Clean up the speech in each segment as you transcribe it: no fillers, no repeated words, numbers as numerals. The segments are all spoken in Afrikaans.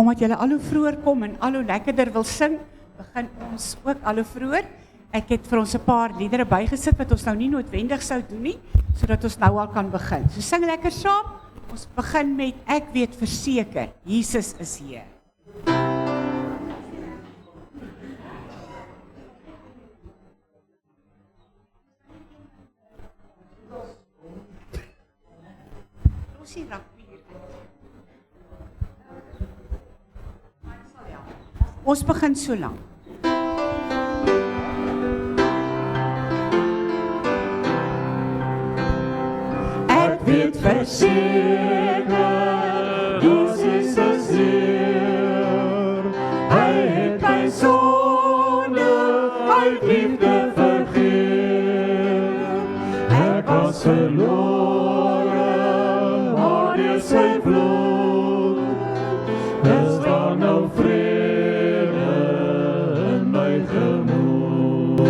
omdat julle al hoe vroeër kom en al hoe lekkerder wil sing, begin ons ook al hoe vroeër. Ek het vir ons 'n paar liedere bygesit wat ons nou nie noodwendig sou doen nie, sodat ons nou al kan begin. So sing lekker saam. Ons begin met Ek weet verseker, Jesus is hier. Ons begin so lank. Ek weet verseker, Jesus is hier. Hy het my sonde uit liefde vergeef. Ek was verloren, maar deur sy bloed is daar nou vrede in my gemoed.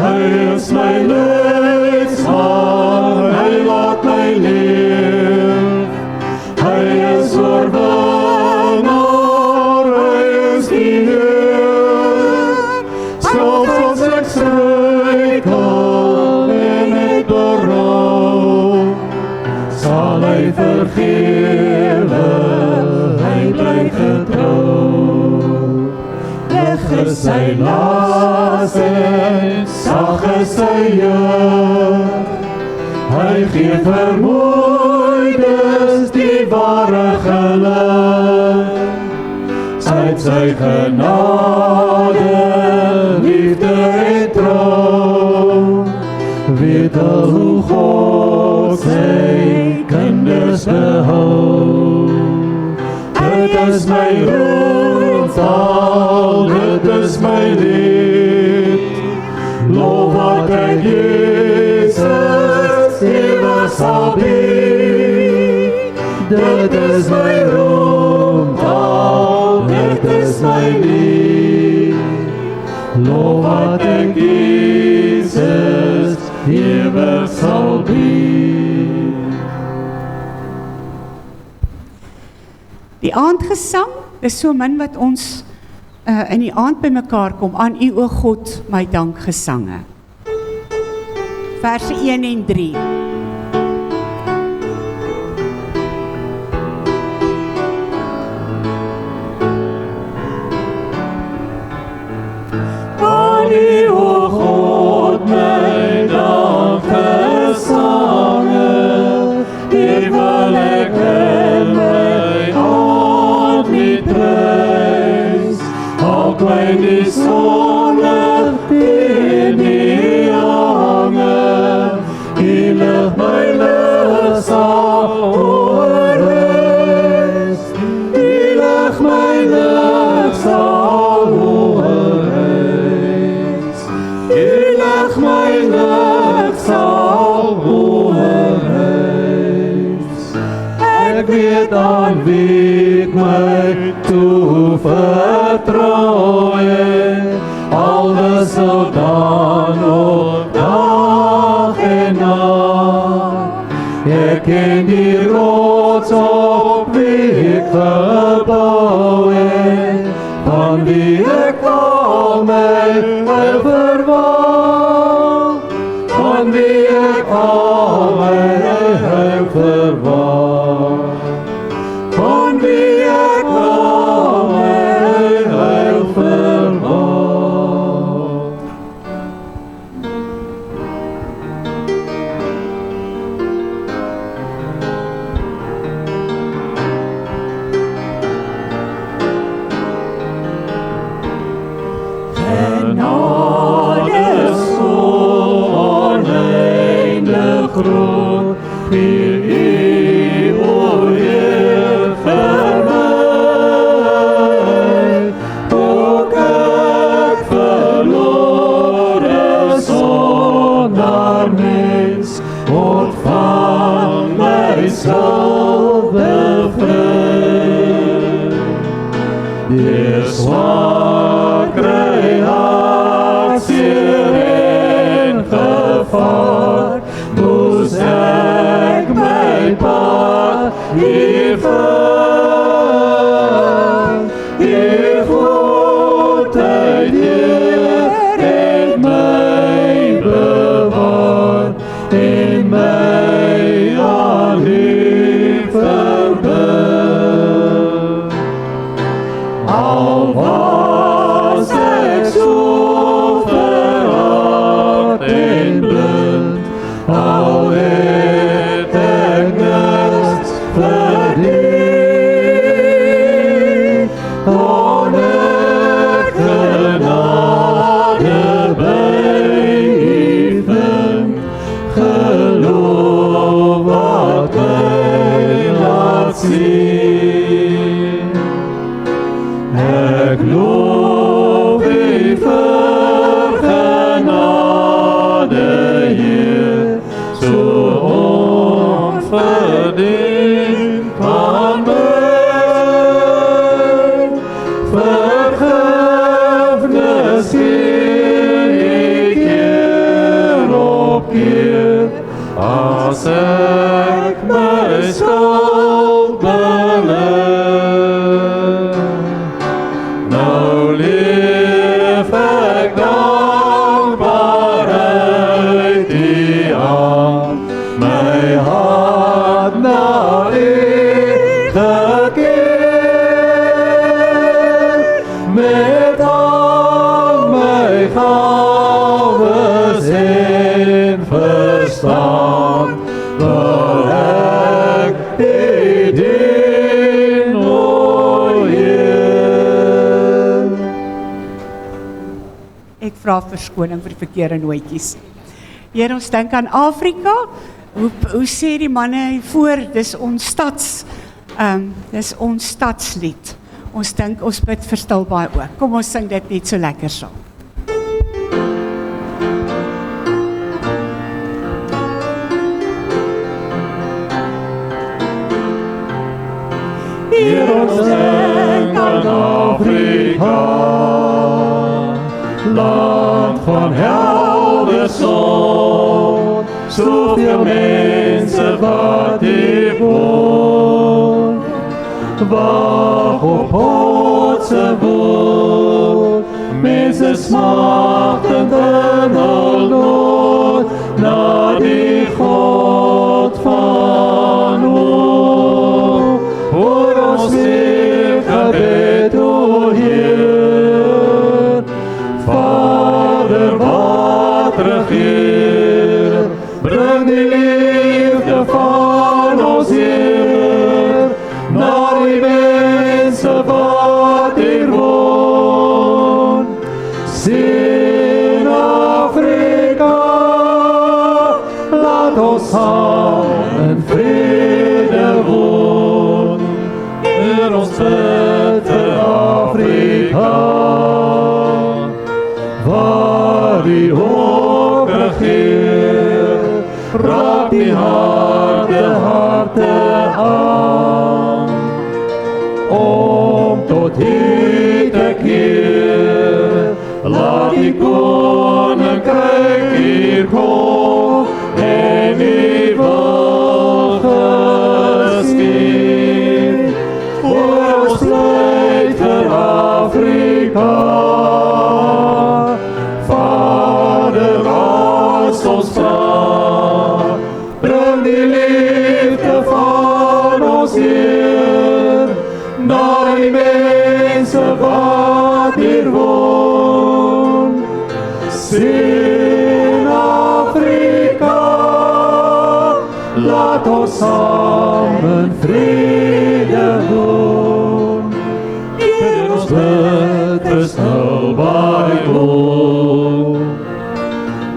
Hy is my leidsman, hy laat my leef. Hy is oorwinnaar, hy is die Heer. Selfs as ek struikel en ek berou, sal hy vergewe, hy bly getrou. Lig is sy las en sag is sy juk. Hy gee vermoeides die ware geluk. Uit sy genade, liefde en trou, weet al hoe God sy kinders behou. Dit is my roeptaal, dit is my lied. Lof wat ek Jesus ewig sal bied. Dit is my roeptaal, dit is my lied. Lof wat ek Jesus ewig sal bied. Die aandgesang is so min wat ons in die aand by mekaar kom, aan U o God my dankgesange. Verse 1 en 3. Aan U o God my dankgesange, hier wil ek in my aand nie prys. Al klein die sonne in die hange, U lig my lig sal oorreis. U lig my lig sal oorreis. U lig my lig sal oorreis. Ek weet aan wie ek my toe vertrou het, al wissel dan op dag en nacht. Ek ken die rots op wie ek gebou het, van wie ek al my heil verwag, van wie ek al my heil verwag. Van wie ek al my heil verwag. Genade so oneindig groot, wie U o Heer vir my. Ook ek verlore sonder mens, ontvang my sal bevry. Deur swak kry hartseer en gevaar, moes ek my pad hier vind. as ek my skuld bely. Nou leef ek dankbaar uit die hand, my hart na U gekeer, met al my gawes en verstand, wil ek U dien, o Heer. Ek vra verskoning vir die verkeerde nootjies. Heer, ons dink aan Afrika. Hoe sê die manne voor, dis ons stadslied. Ons dink, ons bid vir Stilbaai ook. Kom ons sing dit net so lekker saam. Heer, ons dink aan Afrika, land van helder son, soveel mense wat hier woon, wag op God se woord, mense smachtend in hul nood, na die God van hoop. Hoor ons lief gebed, o Heer, Vader wat regeer, bring die liefde van ons Heer, na die mense wat hier woon. Sien Afrika, laat ons saam in vrede woon. Heer, ons bid vir Afrika, waar die hoop regeer, raak die harte aan, om tot U te keer, laat die koninkryk hier kom, en U wil geskied. Hoor ons pleit vir Afrika, Vader, as ons vra, bring die liefde van ons Heer, na die mense wat hier woon. Sien Afrika, laat ons saam in vrede woon. Heer, ons bid vir Stilbaai woon,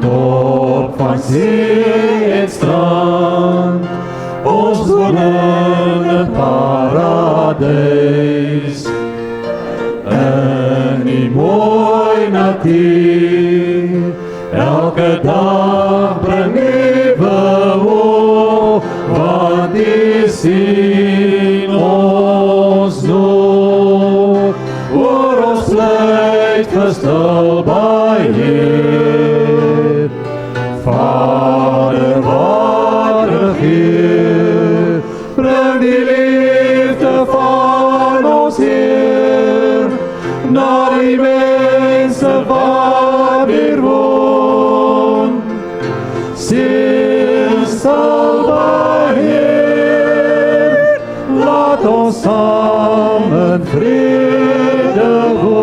top van see en strand, ons woon in 'n paradys, in die mooi natuur, elke dag bring nuwe hoop, want U sien ons nood. Hoor ons pleit vir Stilbaai Heer, Vader wat regeer, bring die liefde van ons Heer, na die mense wat hier woon. Sien Stilbaai Heer, laat ons saam in vrede woon.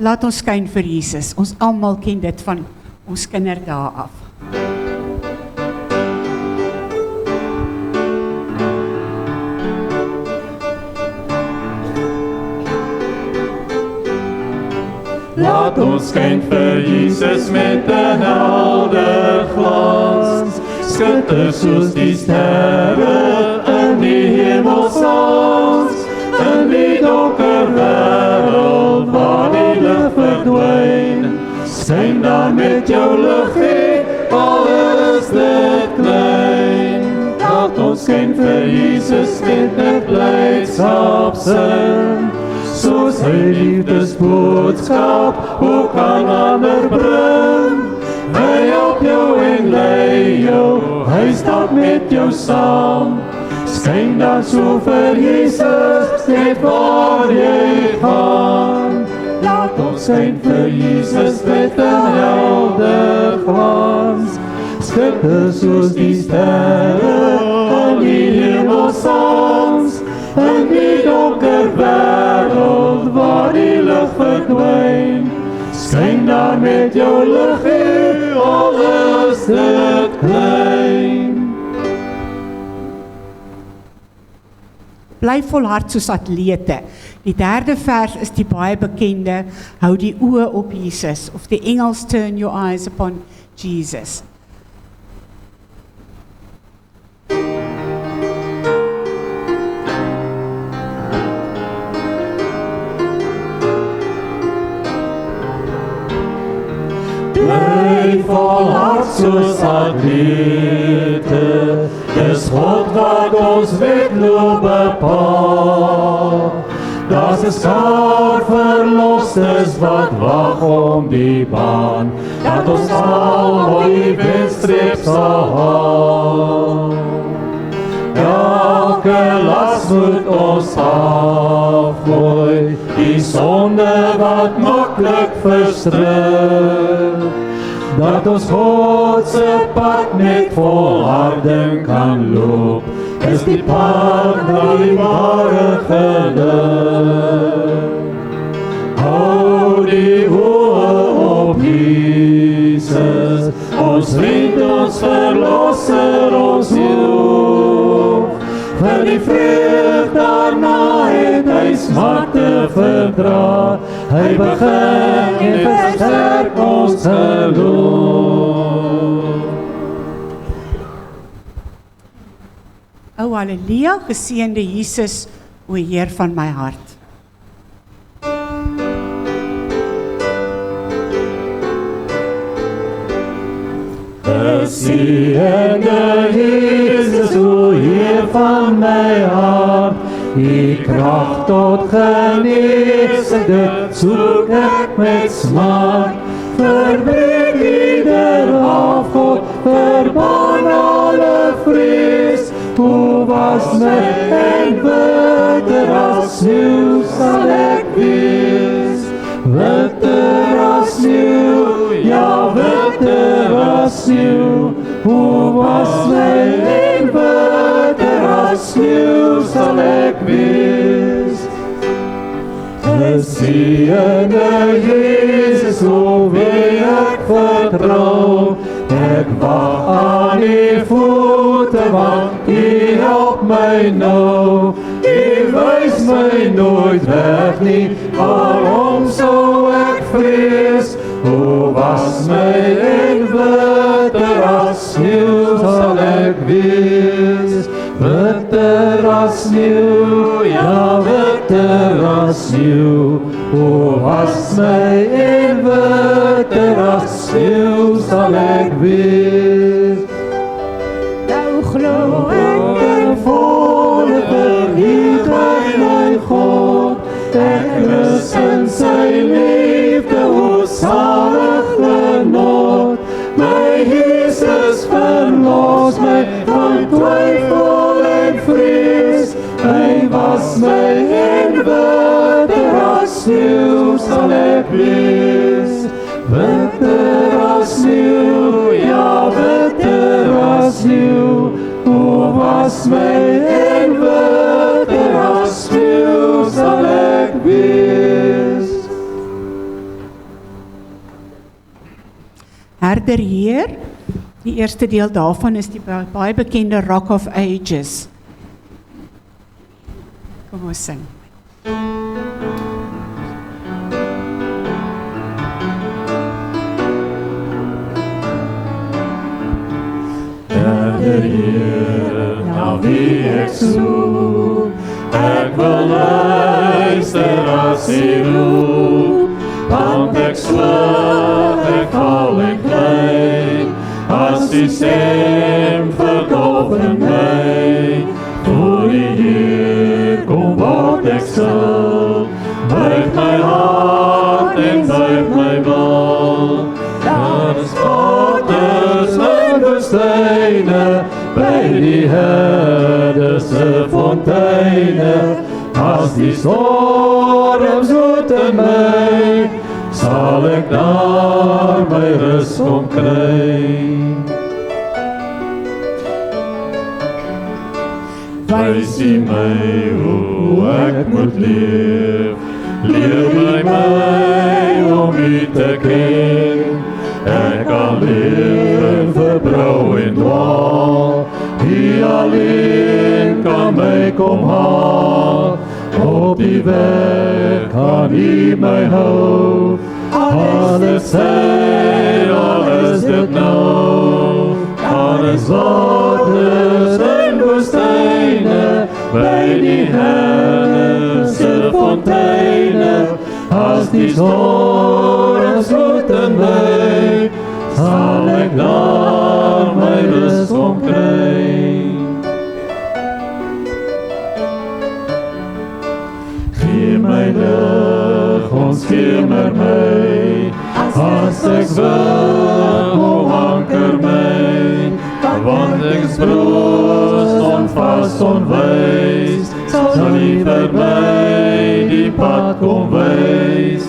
Laat ons skyn vir Jesus. Ons almal ken dit van ons kinderdae af. Laat ons skyn vir Jesus met 'n helder glans, skitter soos die sterre in die hemelsans, in die donker wêreld waar die lig verdwyn. Skyn dan met jou lig, al is dit klein. Laat ons skyn vir Jesus met 'n blydskap sing, soos sy liefdesboodskap ook aan ander bring. Hy help jou en lei jou, hy stap met jou saam. Skyn dan so vir Jesus, net waar jy gaan. Laat ons skyn vir Jesus met 'n helder glans. Skitter soos die sterre aan die hemelsaans. In die donker wêreld waar die lig verdwyn. Skyn dan met jou lig hier, al is dit klein. Bly volhard soos atlete. Die derde vers is die baie bekende, hou die oë op Jesus, of die Engels turn your eyes upon Jesus. Bly volhard soos atlete, dis God wat ons wedloop bepaal. Daar's 'n skaar verlosters wat wag om die baan, dat ons almal die wedstrip sal haal. Elke las moet ons afgooi, die sonde wat maklik verstrui. Dat ons God se pad met volharding kan loop, is die pad na die ware geluk. Hou die oë op Jesus, ons vriend, ons verlosser, ons hoop. Vir die vreugde daarna het hy smarte verdra, hy begin en versterk ons geloof. O halleluja, geseënde Jesus, o Heer van my hart. Geseënde Jesus, o Heer van my hart, die krag tot genesing, dit soek ek met smart. Verbreek ieder afgod, verbaan alle vrees. Hoe was my en witter as sneeuw sal ek wees. Witter as sneeuw, ja witter as sneeuw. Hoe was my en witter as sneeuw sal ek wees. Geseënde Jesus, o wie ek vertrou, ek wag aan die voete, want U help my nou. U wys my nooit weg nie, waarom sou ek vrees? O was my en witter as sneeuw sal ek wees. Witter as sneeuw, ja witter as sneeuw. O was my en witter as sneeuw sal ek wees. Nou glo Ek in volle verliefd by my God, ek rus in sy liefde, o salig genot. My Jesus verlos my van twyfel en vrees, hy was my en witter as sneeuw sal ek wees. Witter as sneeuw, ja witter as sneeuw, o was my en witter as sneeuw sal ek wees. Herder Heer, die eerste deel daarvan is die baie bekende Rock of Ages. Kom ons sing. Herder Heer, na wie ek soek, ek wil luister as U roep, want ek swig, ek val en kly, as die stem verdof in my. Voor die Heer kom word ek stil, buig my woestyne, by die Here se fonteine. As die storms woed in my, sal ek daar my rus kom kry. Wys U my hoe ek moet leef, leer my om U te ken. Ek kan leef verbrou en dwaal, U alleen kan my kom haal. Op die weg kan U my hou, alles sê, alles dit nou. Alles waters en woestyne, by die Here se fonteine. As die storms woed in my, sal ek daar my rus kom kry. Gee my lig, ontskemer my, as ek wil, anker my. Want ek broos onvast onwys, sal U vir my die pad kom wys.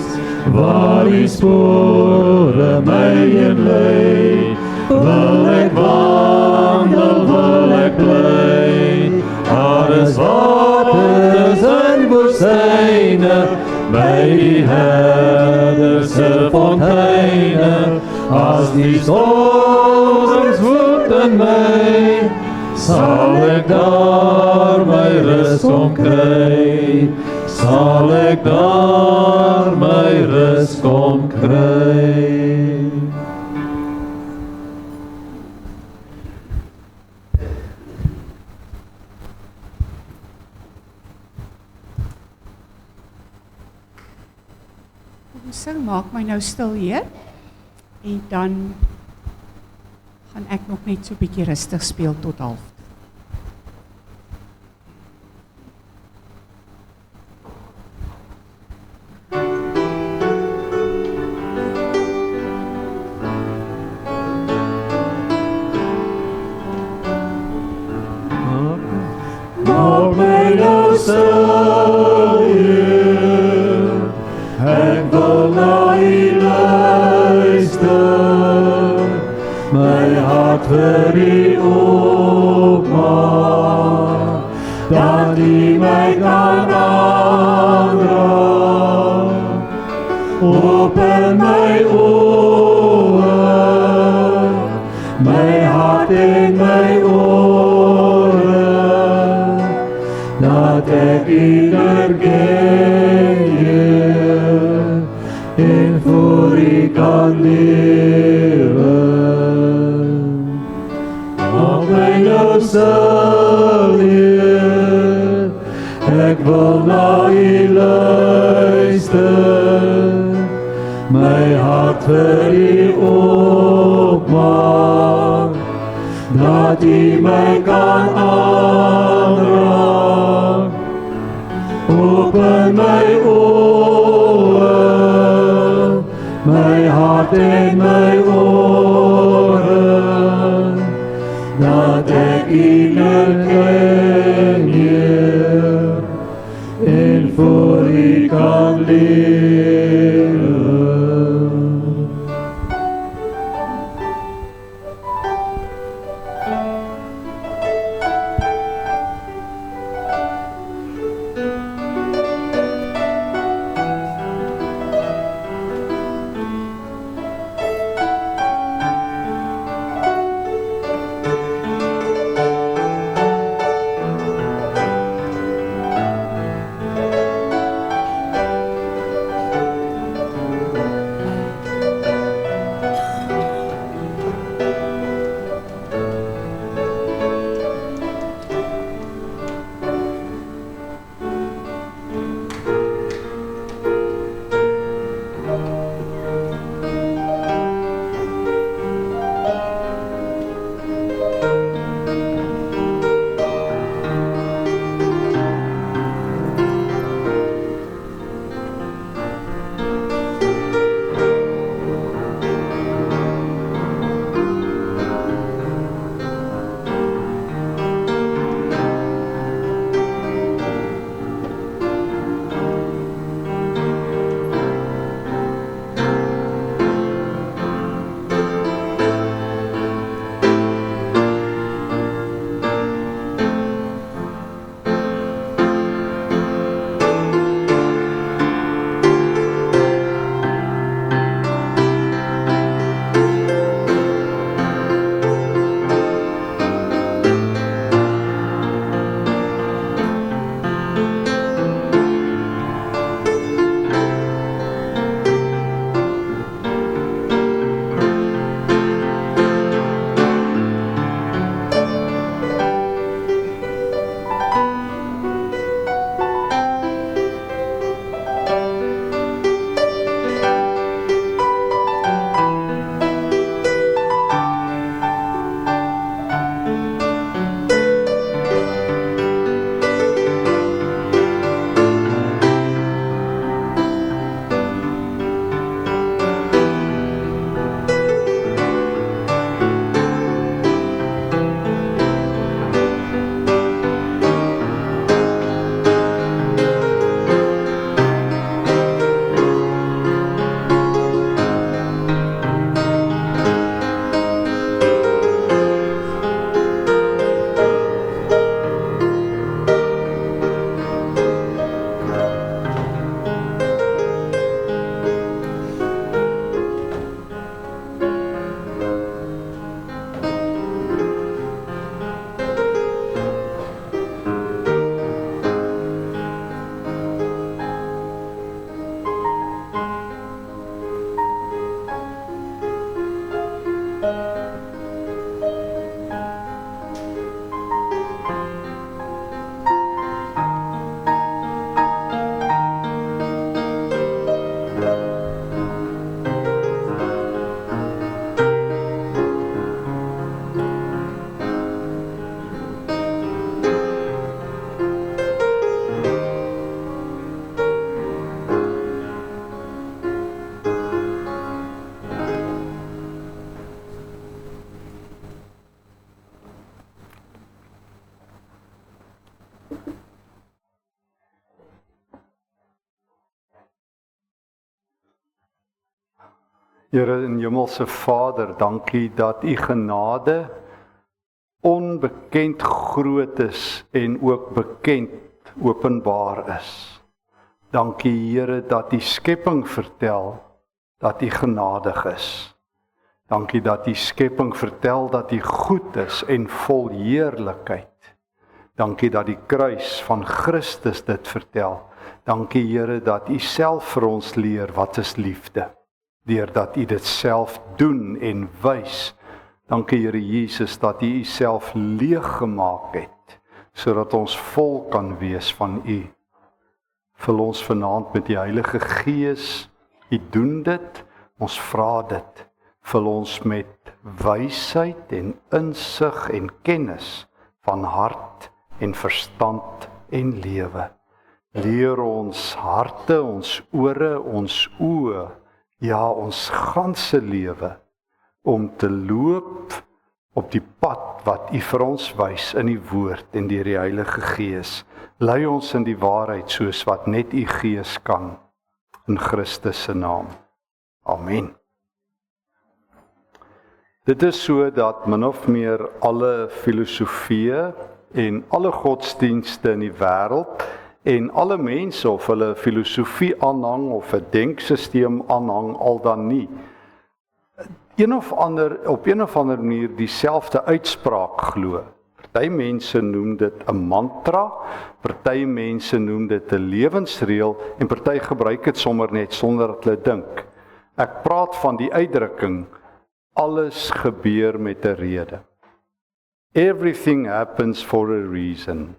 Waar U spore my heen lei, wil ek wandel, wil ek bly. Daar is waters en woestyne, by die Here se fonteine. As die storms woed in my, sal ek daar my rus kom kry. Sal ek daar my rus kom kry. Sing maak my nou stil, Heer. En dan gaan ek nog net so 'n bietjie rustig speel tot 12:30. Maak my nou stil, Heer, ek wil na U luister, my hart vir U oopmaak, dat U my kan aanraak. Open my oë, my hart en my ore, dat ek U erken, Heer, en voor U kan lewe. Maak my nou stil, Heer, ek wil na U luister, my hart vir U oopmaak, dat U my kan aanraak. Open my oë, my hart en my ore, dat ek U erken, Heer, en voor U kan lewe. Here in Hemelse Vader, dankie dat U genade onbekend groot is en ook bekend openbaar is. Dankie Here dat die skepping vertel dat U genadig is. Dankie dat die skepping vertel dat U goed is en vol heerlikheid. Dankie dat die kruis van Christus dit vertel. Dankie Here dat U self vir ons leer wat is liefde, deurdat U dit self doen en wys. Dankie Here Jesus dat U Uself leeg gemaak het, sodat ons vol kan wees van U. Vul ons vanaand met die Heilige Gees, U doen dit, ons vra dit. Vul ons met wysheid en insig en kennis van hart en verstand en lewe. Leer ons harte, ons ore, ons oë, ja ons ganse lewe, om te loop op die pad wat U vir ons wys in die woord en deur die Heilige Gees. Lei ons in die waarheid soos wat net U Gees kan, in Christus se naam. Amen. Dit is so dat min of meer alle filosofieë en alle godsdienste in die wêreld en alle mense of hulle filosofie aanhang of 'n denksysteem aanhang al dan nie, op een of ander manier dieselfde uitspraak glo. Party mense noem dit 'n mantra, party mense noem dit 'n lewensreël en party gebruik dit sommer net sonder dat hulle dink. Ek praat van die uitdrukking, alles gebeur met 'n rede. Everything happens for a reason.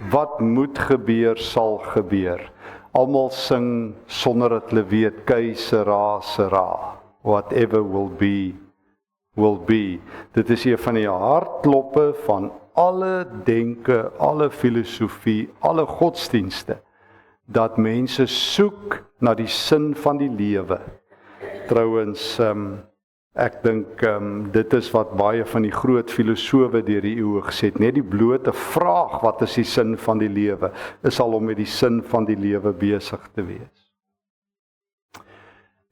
Wat moet gebeur, sal gebeur. Almal sing sonder dat hulle weet, keisera, sera. Whatever will be, will be. Dit is een van die hartkloppe van alle denke, alle filosofie, alle godsdienste, dat mense soek na die sin van die lewe. Trouwens, ek dink dit is wat baie van die groot filosowe deur die eeue gesê het, net die blote vraag, wat is die sin van die lewe, is al om met die sin van die lewe besig te wees.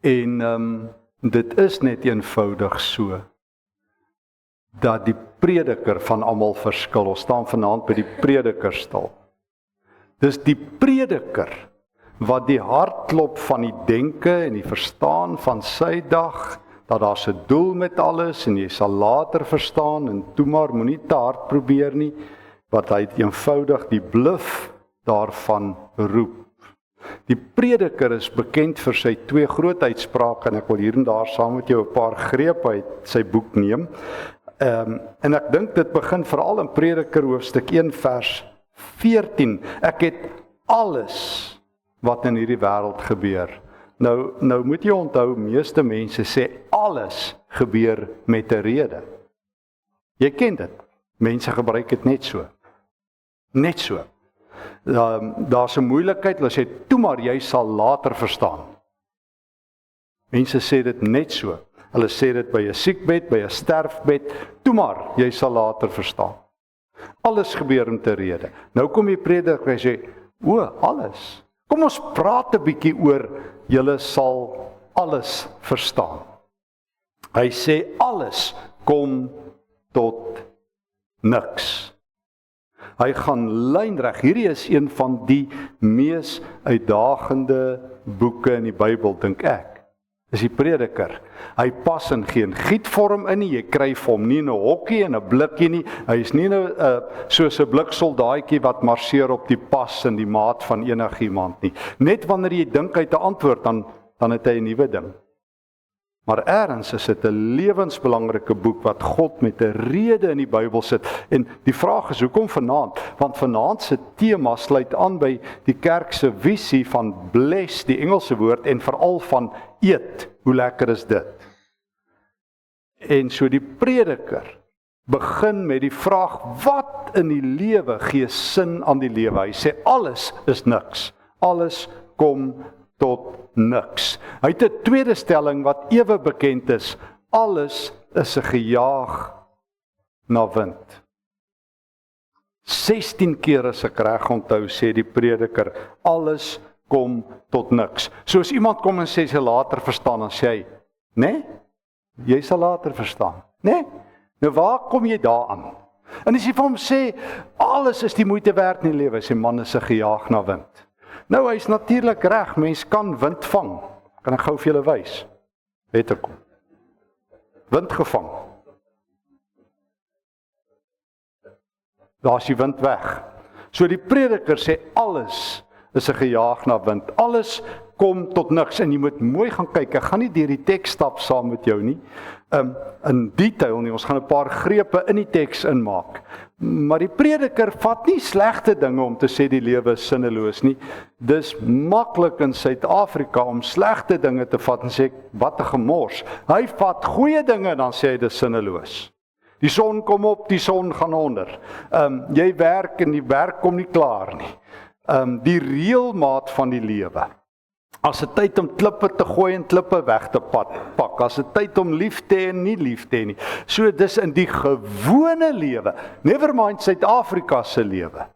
En dit is net eenvoudig so, dat die prediker van almal verskil. Ons staan vanaand by die predikerstal. Dis die prediker wat die hartklop van die denke en die verstaan van sy dag, dat daar 'n doel met alles en jy sal later verstaan en toe maar moenie te hard probeer nie, wat hy eenvoudig die bluf daarvan roep. Die prediker is bekend vir sy 2 groot uitsprake en ek wil hier en daar saam met jou 'n paar grepe uit sy boek neem. En ek dink dit begin veral in Prediker hoofstuk 1 vers 14. Ek het alles wat in hierdie wêreld gebeur. Nou moet jy onthou, meeste mense sê alles gebeur met 'n rede. Jy ken dit. Mense gebruik dit net so. Net so. Daar's 'n moeilikheid, hulle sê, toe maar jy sal later verstaan. Mense sê dit net so. Hulle sê dit by 'n siekbed, by 'n sterfbed, toe maar jy sal later verstaan. Alles gebeur met 'n rede. Nou kom die prediker en sê, alles. Kom ons praat 'n bietjie oor, julle sal alles verstaan. Hy sê alles kom tot niks. Hy gaan lynreg. Hierdie is een van die mees uitdagende boeke in die Bybel, dink ek. Is die prediker. Hy pas in geen gietvorm in nie, jy kry vir hom nie 'n hokkie en 'n blikkie nie, hy is nie soos 'n bliksoldaatjie wat marseer op die pas in die maat van enigiemand nie. Net wanneer jy dink hy het 'n antwoord, dan het hy 'n nuwe ding. Maar ergens is dit 'n lewensbelangrike boek wat God met 'n rede in die Bybel sit. En die vraag is, hoekom vanaand? Want vanaand se tema sluit aan by die kerk se visie van bless, die Engelse woord, en veral van eet. Hoe lekker is dit? En so die prediker begin met die vraag, wat in die lewe gee sin aan die lewe? Hy sê, alles is niks. Alles kom tot niks. Hy het 'n tweede stelling wat ewe bekend is. Alles is 'n gejaag na wind. 16 keer as ek reg onthou, sê die prediker, alles kom tot niks. So as iemand kom en sê sy later verstaan, dan sê hy, Né? Jy sal later verstaan. Né? Nou waar kom jy daaraan? En as jy vir hom sê, alles is die moeite werd in die lewe, sê man is 'n gejaag na wind. Nou hy's natuurlik reg, mens kan wind vang. Kan ek gou vir julle wys? Het ek kom. Wind gevang. Daar is die wind weg. So die prediker sê alles is 'n gejaag na wind. Alles kom tot niks en jy moet mooi gaan kyk. Ek gaan nie deur die teks stap saam met jou nie. In detail nie. Ons gaan 'n paar grepe in die teks inmaak. Maar die prediker vat nie slegte dinge om te sê die lewe is sinneloos nie. Dis maklik in Suid-Afrika om slegte dinge te vat en sê wat 'n gemors. Hy vat goeie dinge en dan sê hy dis sinneloos. Die son kom op, die son gaan onder. Jy werk en die werk kom nie klaar nie. Die reëlmaat van die lewe. As dit tyd om klippe te gooi en klippe weg te pak, as dit tyd om lief te hê en nie lief te hê nie. So dis in die gewone lewe, never mind Suid-Afrika se lewe.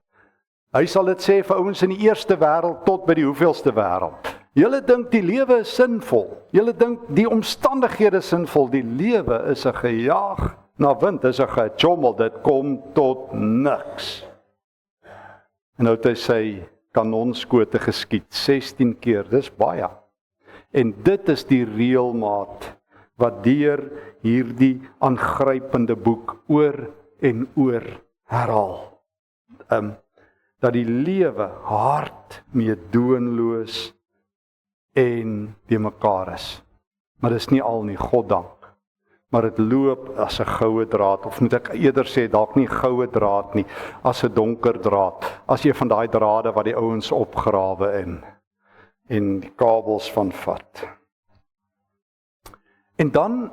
Hy sal dit sê vir ouens in die eerste wêreld tot by die hoeveelste wêreld. Julle dink die lewe is sinvol. Julle dink die omstandighede is sinvol. Die lewe is 'n gejaag na wind, is 'n gechommel, dit kom tot niks. En nou het hy sy kanonskote geskiet, 16 keer, dis baie. En dit is die reëlmaat wat deur hierdie aangrypende boek oor en oor herhaal. Dat die lewe hard, meedoenloos en te mekaar is. Maar dis nie al nie, goddank. Maar dit loop as 'n goue draad, of moet ek eerder sê, dalk nie goue draad nie, as 'n donker draad, as jy van daai drade wat die ouens opgrawe en die kabels van vat. En dan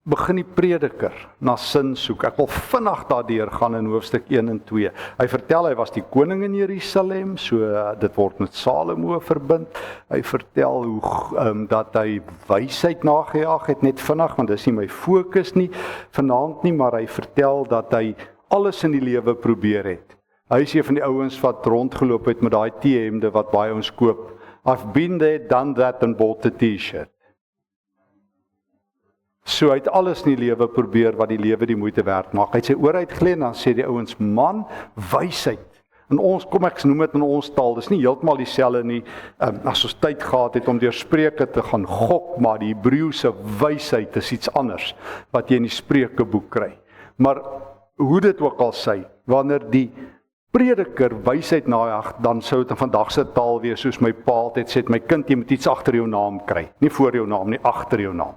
begin die prediker na sin soek. Ek wil vinnig daardeur gaan in hoofstuk 1 en 2. Hy vertel hy was die koning in Jerusalem, so dit word met Salomo verbind. Hy vertel hoe dat hy wysheid nagejaag het, net vinnig, want dis nie my fokus nie vanaand nie, maar hy vertel dat hy alles in die lewe probeer het. Hy is een van die ouens wat rondgeloop het met daai T-hemde wat baie ons koop. I've been there, done that and bought a T-shirt. So hy het alles in die lewe probeer wat die lewe die moeite werd maak. Hy het sy oor uitgelê en dan sê die ouens, man, wysheid. En ons, kom ek noem dit in ons taal, dis nie heeltemal dieselfde nie, as ons tyd gehad het om deur Spreuke te gaan gok, maar die Hebreëse wysheid is iets anders, wat jy in die Spreukeboek kry. Maar hoe dit ook al sê, wanneer die prediker wysheid najag, dan sou dit in vandag se taal wees, soos my pa altyd sê, my kind, jy moet iets agter jou naam kry, nie voor jou naam nie, agter jou naam.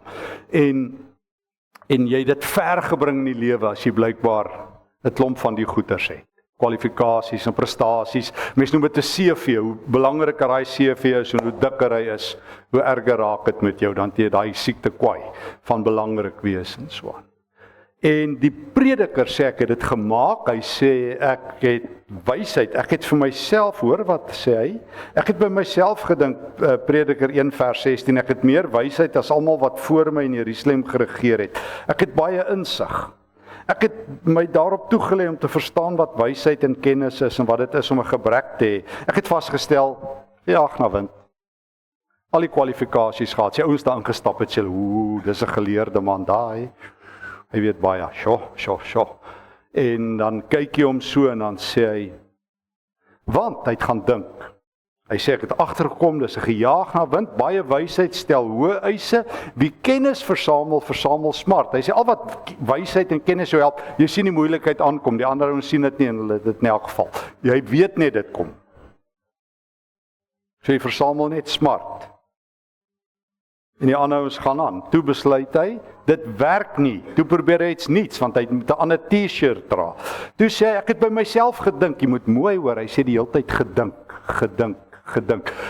En jy dit ver gebring in die lewe as jy blykbaar 'n klomp van die goeters het. Kwalifikasies en prestasies. Mense noem dit 'n CV. Hoe belangriker daai CV is en hoe dikker hy is, hoe erger raak dit met jou, dan het jy daai siekte kwai van belangrik wees en so aan. En die prediker sê ek het dit gemaak, hy sê ek het wysheid, ek het vir myself, hoor wat sê hy, ek het by myself gedink, Prediker 1 vers 16, ek het meer wysheid as almal wat voor my in Jerusalem geregeer het. Ek het baie insig. Ek het my daarop toegelê om te verstaan wat wysheid en kennis is en wat dit is om 'n gebrek te hê. Ek het vasgestel, jaag na wind. Al die kwalifikasies gehad, sy ouens daar ingestap het, sê, dis 'n geleerde man daai. Hy weet baie, sjo. En dan kyk hy hom so en dan sê hy, want hy het gaan dink. Hy sê ek het agtergekom, dis 'n gejaag na wind, baie wysheid stel hoë eise, wie kennis versamel smart. Hy sê al wat wysheid en kennis jou help, jy sien die moeilikheid aankom, die ander ouens sien dit nie en hulle dit in elk geval. Jy weet net dit kom. So jy versamel net smart. En die ander ouens gaan aan. Toe besluit hy, dit werk nie. Toe probeer hy iets niets, want hy moet 'n ander T-shirt dra. Toe sê hy, ek het by myself gedink, jy moet mooi hoor, hy sê die hele tyd gedink.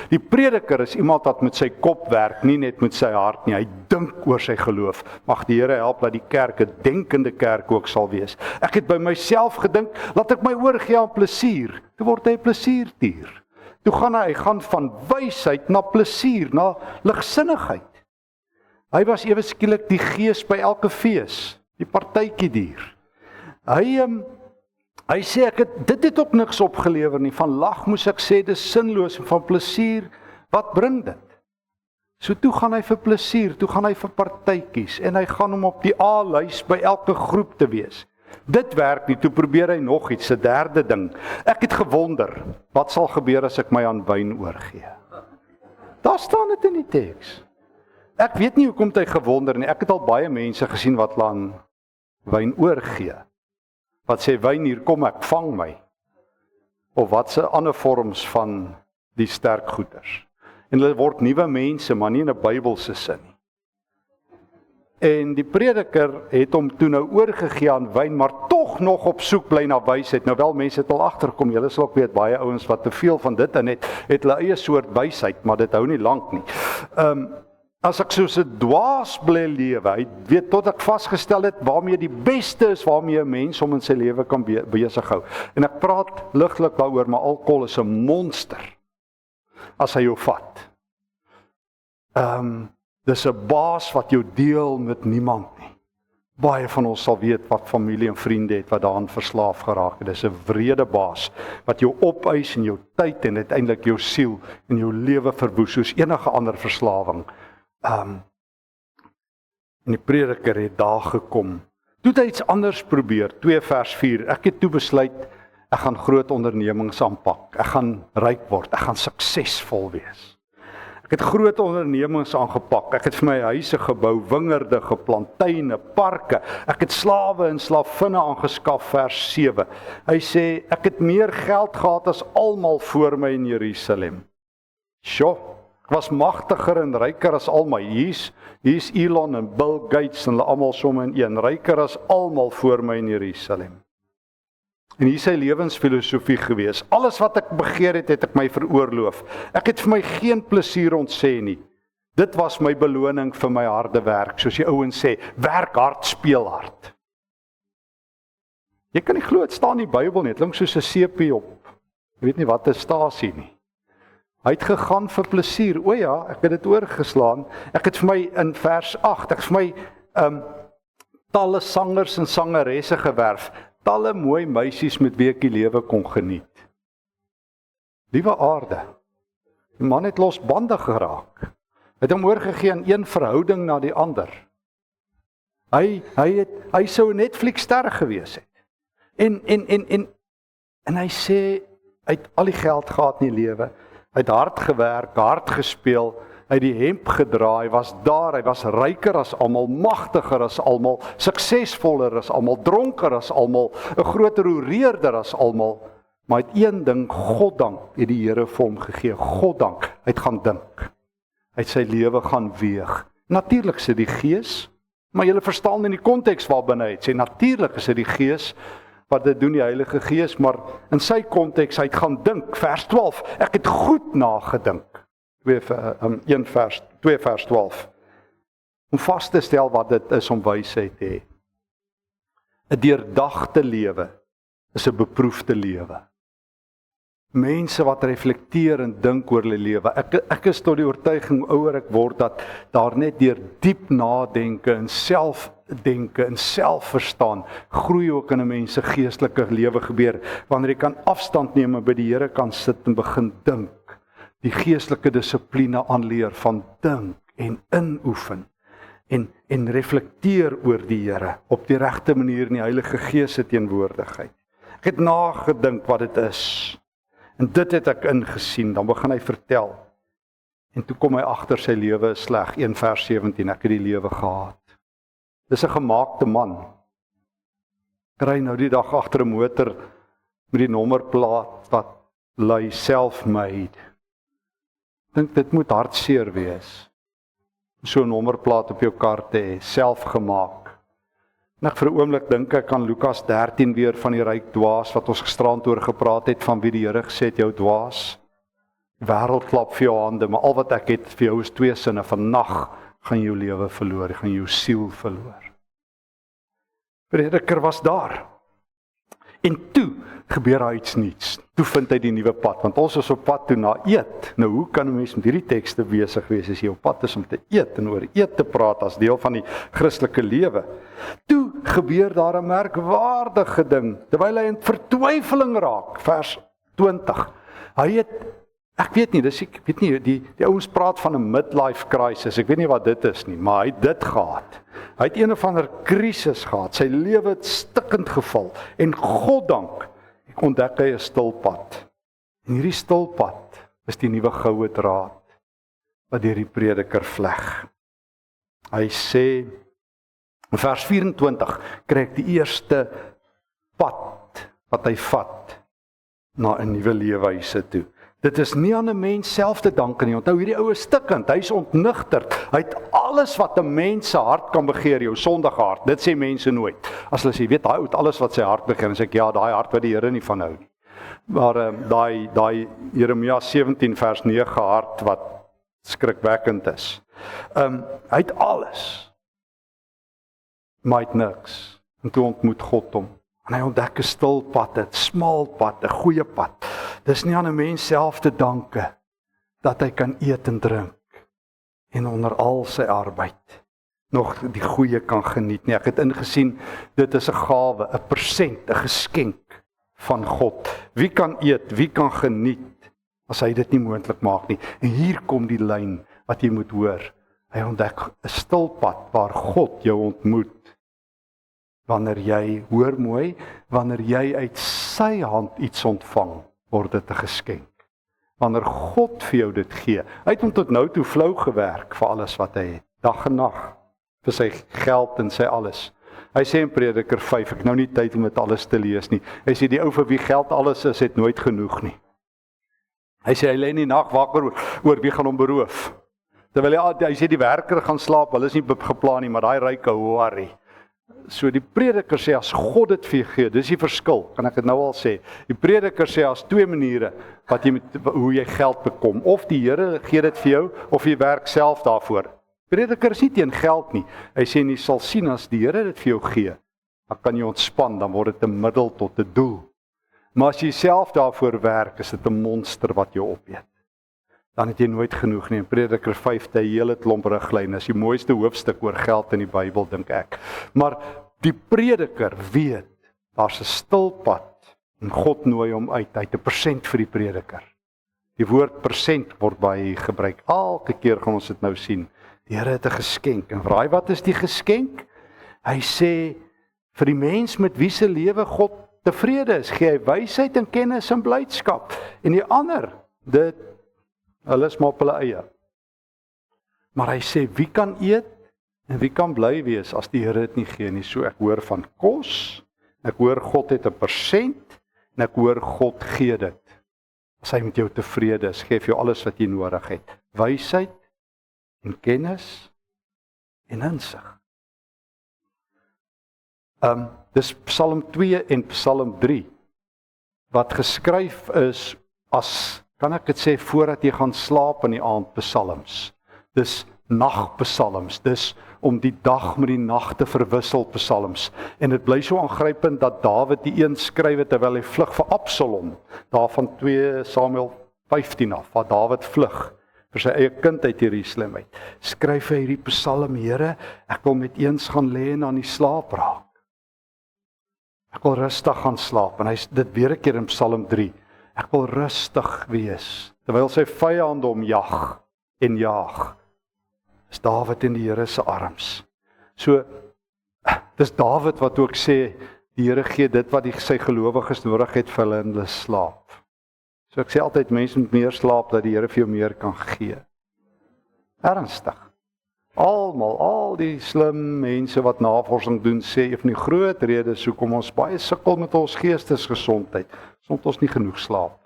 Die prediker is iemand wat met sy kop werk, nie net met sy hart nie. Hy dink oor sy geloof. Mag die Here help dat die kerk 'n denkende kerk ook sal wees. Ek het by myself gedink, laat ek my oorgee aan plesier. Toe word hy 'n plesierdier. Toe gaan hy gaan van wysheid na plesier, na ligsinnigheid. Hy was ewe skielik die gees by elke fees, die partytjie dier. Hy sê dit het ook niks opgelewer nie, van lag moes ek sê dis sinloos en van plesier, wat bring dit? So toe gaan hy vir plesier, toe gaan hy vir partytjies en hy gaan om op die A-lys by elke groep te wees. Dit werk nie, toe probeer hy nog iets, 'n derde ding. Ek het gewonder, wat sal gebeur as ek my aan wyn oorgee? Daar staan dit in die teks. Ek weet nie hoekom hy gewonder nie. Ek het al baie mense gesien wat aan wyn oorgee. Wat sê wyn, hier kom ek, vang my. Of wat se ander vorms van die sterk goeders. En hulle word nuwe mense, maar nie in 'n Bybelse sin nie. En die prediker het hom toe nou oorgegee aan wyn, maar tog nog op soek bly na wysheid. Nou wel, mense het al agterkom, julle sal ook weet, baie ouens wat te veel van dit in het hulle eie soort wysheid, maar dit hou nie lank nie. As ek soos 'n dwaas bly lewe, hy weet tot ek vasgestel het waarmee die beste is waarmee 'n mens om in sy lewe kan besig hou. En ek praat ligtelik daaroor, maar alkohol is 'n monster as hy jou vat. Dis 'n baas wat jou deel met niemand nie. Baie van ons sal weet wat familie en vriende het wat daaraan verslaaf geraak het. Dis 'n wrede baas wat jou opeis en jou tyd en uiteindelik jou siel en jou lewe verwoes soos enige ander verslawing. En die prediker het daar gekom. Toe het hy iets anders probeer, 2 vers 4. Ek het toe besluit, ek gaan groot ondernemings aanpak. Ek gaan ryk word, ek gaan suksesvol wees. Ek het groot ondernemings aangepak. Ek het vir my huise gebou, wingerde geplant, tuine, parke. Ek het slawe en slavinne aangeskaf, vers 7. Hy sê, ek het meer geld gehad as almal voor my in Jerusalem. Sjoe, ek was magtiger en ryker as almal. Hier's Elon en Bill Gates en hulle almal somme in een, ryker as almal voor my in Jerusalem. En hier is sy lewensfilosofie gewees. Alles wat ek begeer het ek my veroorloof. Ek het vir my geen plesier ontsê nie. Dit was my beloning vir my harde werk. Soos die ouens sê, werk hard, speel hard. Jy kan nie glo, dit staan in die Bybel nie. Dit klink soos 'n seepie op. Jy weet nie wat 'n stasie nie. Hy het gegaan vir plesier. O ja, ek het dit oorgeslaan. Ek het vir my in vers 8, ek het vir my talle sangers en sangeresse gewerf. Talle mooi meisies met wie ek die lewe kon geniet. Liewe aarde, die man het losbandig geraak. Hy het hom oorgegee aan een verhouding na die ander. Hy sou 'n Netflix-ster gewees het. En hy sê, hy het al die geld gehad in die lewe, hy het hard gewerk, hard gespeel, hy het die hemp gedra, hy was daar, hy was ryker as almal, magtiger as almal, suksesvoller as almal, dronker as almal, 'n groter oreerder as almal, maar hy het een ding, goddank, het die Here vir hom gegee, goddank, hy het gaan dink, hy het sy lewe gaan weeg. Natuurlik is dit die Gees, maar julle verstaan in die konteks waarbinne hy het sê, natuurlik is dit die Gees, wat dit doen die Heilige Gees, maar in sy konteks, hy het gaan dink, vers 12, ek het goed nagedink, 2 vers 12, om vas te stel wat dit is om wysheid te hê. 'n Deurdagte lewe is 'n beproefde lewe. Mense wat reflekteer en dink oor hulle lewe. Ek is tot die oortuiging ouer ek word dat daar net deur diep nadenke en selfdenke en selfverstaan groei ook in 'n mens se geestelike lewe gebeur wanneer jy kan afstand neem en by die Here kan sit en begin dink. Die geestelike dissipline aanleer van dink en inoefen en reflekteer oor die Here op die regte manier in die Heilige Gees se teenwoordigheid. Ek het nagedink wat dit is. En dit het ek ingesien, dan begin hy vertel. En toe kom hy agter sy lewe is sleg, 1 vers 17, ek het die lewe gehaat. Dis 'n gemaakte man. Ry nou die dag agter 'n motor met die nommerplaat wat lui self-made. Dink dit moet hartseer wees. So 'n nommerplaat op jou kar te hê, selfgemaak. En ek vir 'n oomblik dink ek aan Lukas 13 weer van die ryk dwaas wat ons gisterand oor gepraat het van wie die Here gesê het jou dwaas. Die wêreld klap vir jou hande, maar al wat ek het vir jou is 2 sinne. Vannag gaan jou lewe verloor, gaan jou siel verloor. Prediker was daar. En toe gebeur daar iets nuuts. Toe vind hy die nuwe pad, want ons is op pad toe na eet. Nou hoe kan 'n mens met hierdie tekste besig wees as jy op pad is om te eet en oor eet te praat as deel van die Christelike lewe? Toe gebeur daar 'n merkwaardige ding, terwyl hy in vertwyfeling raak, vers 20. Hy het Ek weet nie, ek weet nie, die ouens praat van 'n midlife crisis, ek weet nie wat dit is nie, maar hy het dit gehad. Hy het een of ander krisis gehad, sy lewe het stikkend geval, en goddank, ek ontdek hy 'n stilpad. En hierdie stilpad is die nuwe goue draad, wat deur die prediker vleg. Hy sê, in vers 24, kry ek die eerste pad, wat hy vat, na 'n nuwe leefwyse toe. Dit is nie aan 'n mens self te danke nie. Onthou, hierdie ou is stikkend, hy is ontnigterd. Hy het alles wat 'n mens se hart kan begeer, jou sondige hart. Dit sê mense nooit. As hulle sê, weet daai ou het alles wat sy hart begeer, en sê ek, ja, daai hart wat die Here nie van hou nie. Maar daai Jeremia 17 vers 9 hart wat skrikwekkend is. Hy het alles, maar hy het niks. En toe ontmoet God hom. En hy ontdek 'n stil pad, 'n smal pad, 'n goeie pad. Dis nie aan 'n mens self te danke dat hy kan eet en drink en onder al sy arbeid nog die goeie kan geniet nie. Ek het ingesien, dit is 'n gawe, 'n persent, 'n geskenk van God. Wie kan eet, wie kan geniet as hy dit nie moontlik maak nie? En hier kom die lyn wat jy moet hoor. Hy ontdek 'n stil pad waar God jou ontmoet. Wanneer jy, hoor mooi, wanneer jy uit sy hand iets ontvang, word dit 'n geskenk. Wanneer God vir jou dit gee. Hy het hom tot nou toe flou gewerk vir alles wat hy het. Dag en nag. Vir sy geld en sy alles. Hy sê in Prediker 5, ek nou nie tyd om dit alles te lees nie. Hy sê die ou vir wie geld alles is, het nooit genoeg nie. Hy sê hy lê in die nag wakker oor wie gaan hom beroof. Terwyl hy sê die werker gaan slaap, hulle is nie geplan nie, maar daai ryke worry. So die prediker sê, as God dit vir jou gee, dis die verskil, kan ek dit nou al sê. Die prediker sê, as twee maniere, hoe jy geld bekom. Of die Here gee dit vir jou, of jy werk self daarvoor. Prediker is nie teen geld nie. Hy sê, jy sal sien, as die Here dit vir jou gee, dan kan jy ontspan, dan word dit 'n middel tot 'n doel. Maar as jy self daarvoor werk, is dit 'n monster wat jou opeet. Dan het jy nooit genoeg nie. In Prediker 5 het hy 'n hele klomp riglyne. Is die mooiste hoofstuk oor geld in die Bybel, dink ek. Maar die prediker weet, daar's 'n stil pad, en God nooi hom uit. Hy het 'n persent vir die prediker. Die woord persent word baie gebruik. Elke keer gaan ons dit nou sien. Die Here het 'n geskenk. En raai wat is die geskenk? Hy sê, vir die mens met wie se lewe God tevrede is, gee hy wysheid en kennis en blydskap. En die ander, hulle is maar op hulle eie. Maar hy sê, wie kan eet en wie kan bly wees as die Here dit nie gee nie? So ek hoor van kos, ek hoor God het 'n persent, en ek hoor God gee dit. As hy met jou tevrede is, gee jou alles wat jy nodig het. Wysheid en kennis en insig. Dis Psalm 2 en Psalm 3, wat geskryf is as, kan ek dit sê, voordat jy gaan slaap in die aand, psalms. Dis nagpsalms, dis om die dag met die nag te verwissel psalms. En dit bly so aangrypend dat Dawid die een skryf terwyl hy vlug vir Absalom, daar van 2 Samuel 15 af, waar Dawid vlug vir sy eie kind uit Jerusalem uit. Skryf hy hierdie psalm, Here, ek wil met eens gaan lê en aan die slaap raak. Ek wil rustig gaan slaap, en dit weer 'n keer in Psalm 3. Ek wil rustig wees, terwyl sy vyande hom jag en jaag. Is Dawid in die Here se arms. So, dis Dawid wat ook sê, die Here gee dit wat sy gelowiges nodig het vir hulle in hulle slaap. So ek sê altyd, mense moet meer slaap, dat die Here vir jou meer kan gee. Ernstig. Almal, al die slim mense wat navorsing doen, sê, een van die groot redes hoekom ons baie sukkel met ons geestesgesondheid, is omdat ons nie genoeg slaap.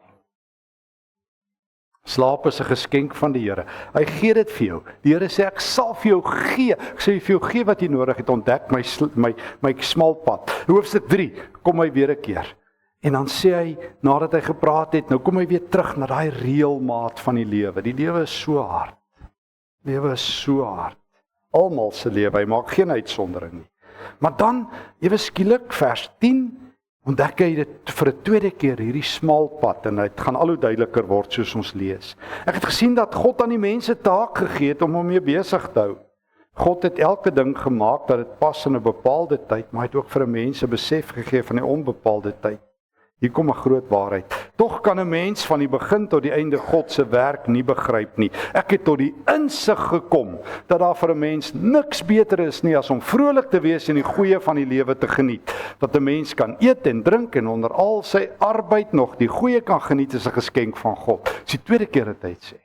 Slaap is 'n geskenk van die Here. Hy gee dit vir jou. Die Here sê, ek sal vir jou gee. Ek sê vir jou gee wat jy nodig het. Ontdek my smal pad. Hoofstuk 3, kom hy weer 'n keer. En dan sê hy, nadat hy gepraat het, nou kom hy weer terug na daai reëlmaat van die lewe. Die lewe is so hard. Lewe is so hard. Almal se lewe, hy maak geen uitsondering nie. Maar dan, ewe skielik, vers 10, ontdek hy dit vir 'n tweede keer, hierdie smal pad, en dit gaan al hoe duideliker word soos ons lees. Ek het gesien dat God aan die mense taak gegee het om hom mee besig te hou. God het elke ding gemaak dat dit pas in 'n bepaalde tyd, maar hy het ook vir 'n mens 'n besef gegee van die onbepaalde tyd. Hier kom 'n groot waarheid. Tog kan 'n mens van die begin tot die einde God se werk nie begryp nie. Ek het tot die insig gekom dat daar vir 'n mens niks beter is nie as om vrolik te wees en die goeie van die lewe te geniet. Dat 'n mens kan eet en drink en onder al sy arbeid nog die goeie kan geniet is 'n geskenk van God. Dis die tweede keer dat hy dit sê.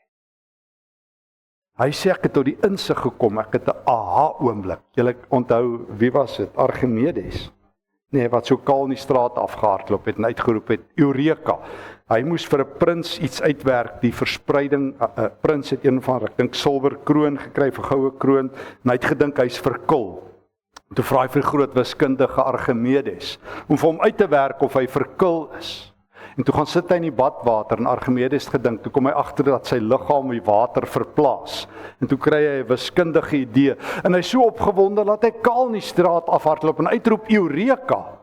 Hy sê ek het tot die insig gekom, ek het 'n aha oomblik. Julle onthou, wie was dit? Archimedes. Nee, wat so kaal in die straat afgehardloop het en uitgeroep het, Eureka. Hy moes vir 'n prins iets uitwerk, die verspreiding, 'n prins het een van, ek dink, silwer kroon gekry, 'n goue kroon, en hy het gedink hy's verkil. Toe vra hy vir groot wiskundige Archimedes, om vir hom uit te werk of hy verkil is. En toe gaan sit hy in die badwater en Archimedes gedink, toe kom hy agter dat sy liggaam die water verplaas. En toe kry hy 'n wiskundige idee. En hy is so opgewonde dat hy kaal in die straat afhardloop en uitroep Eureka,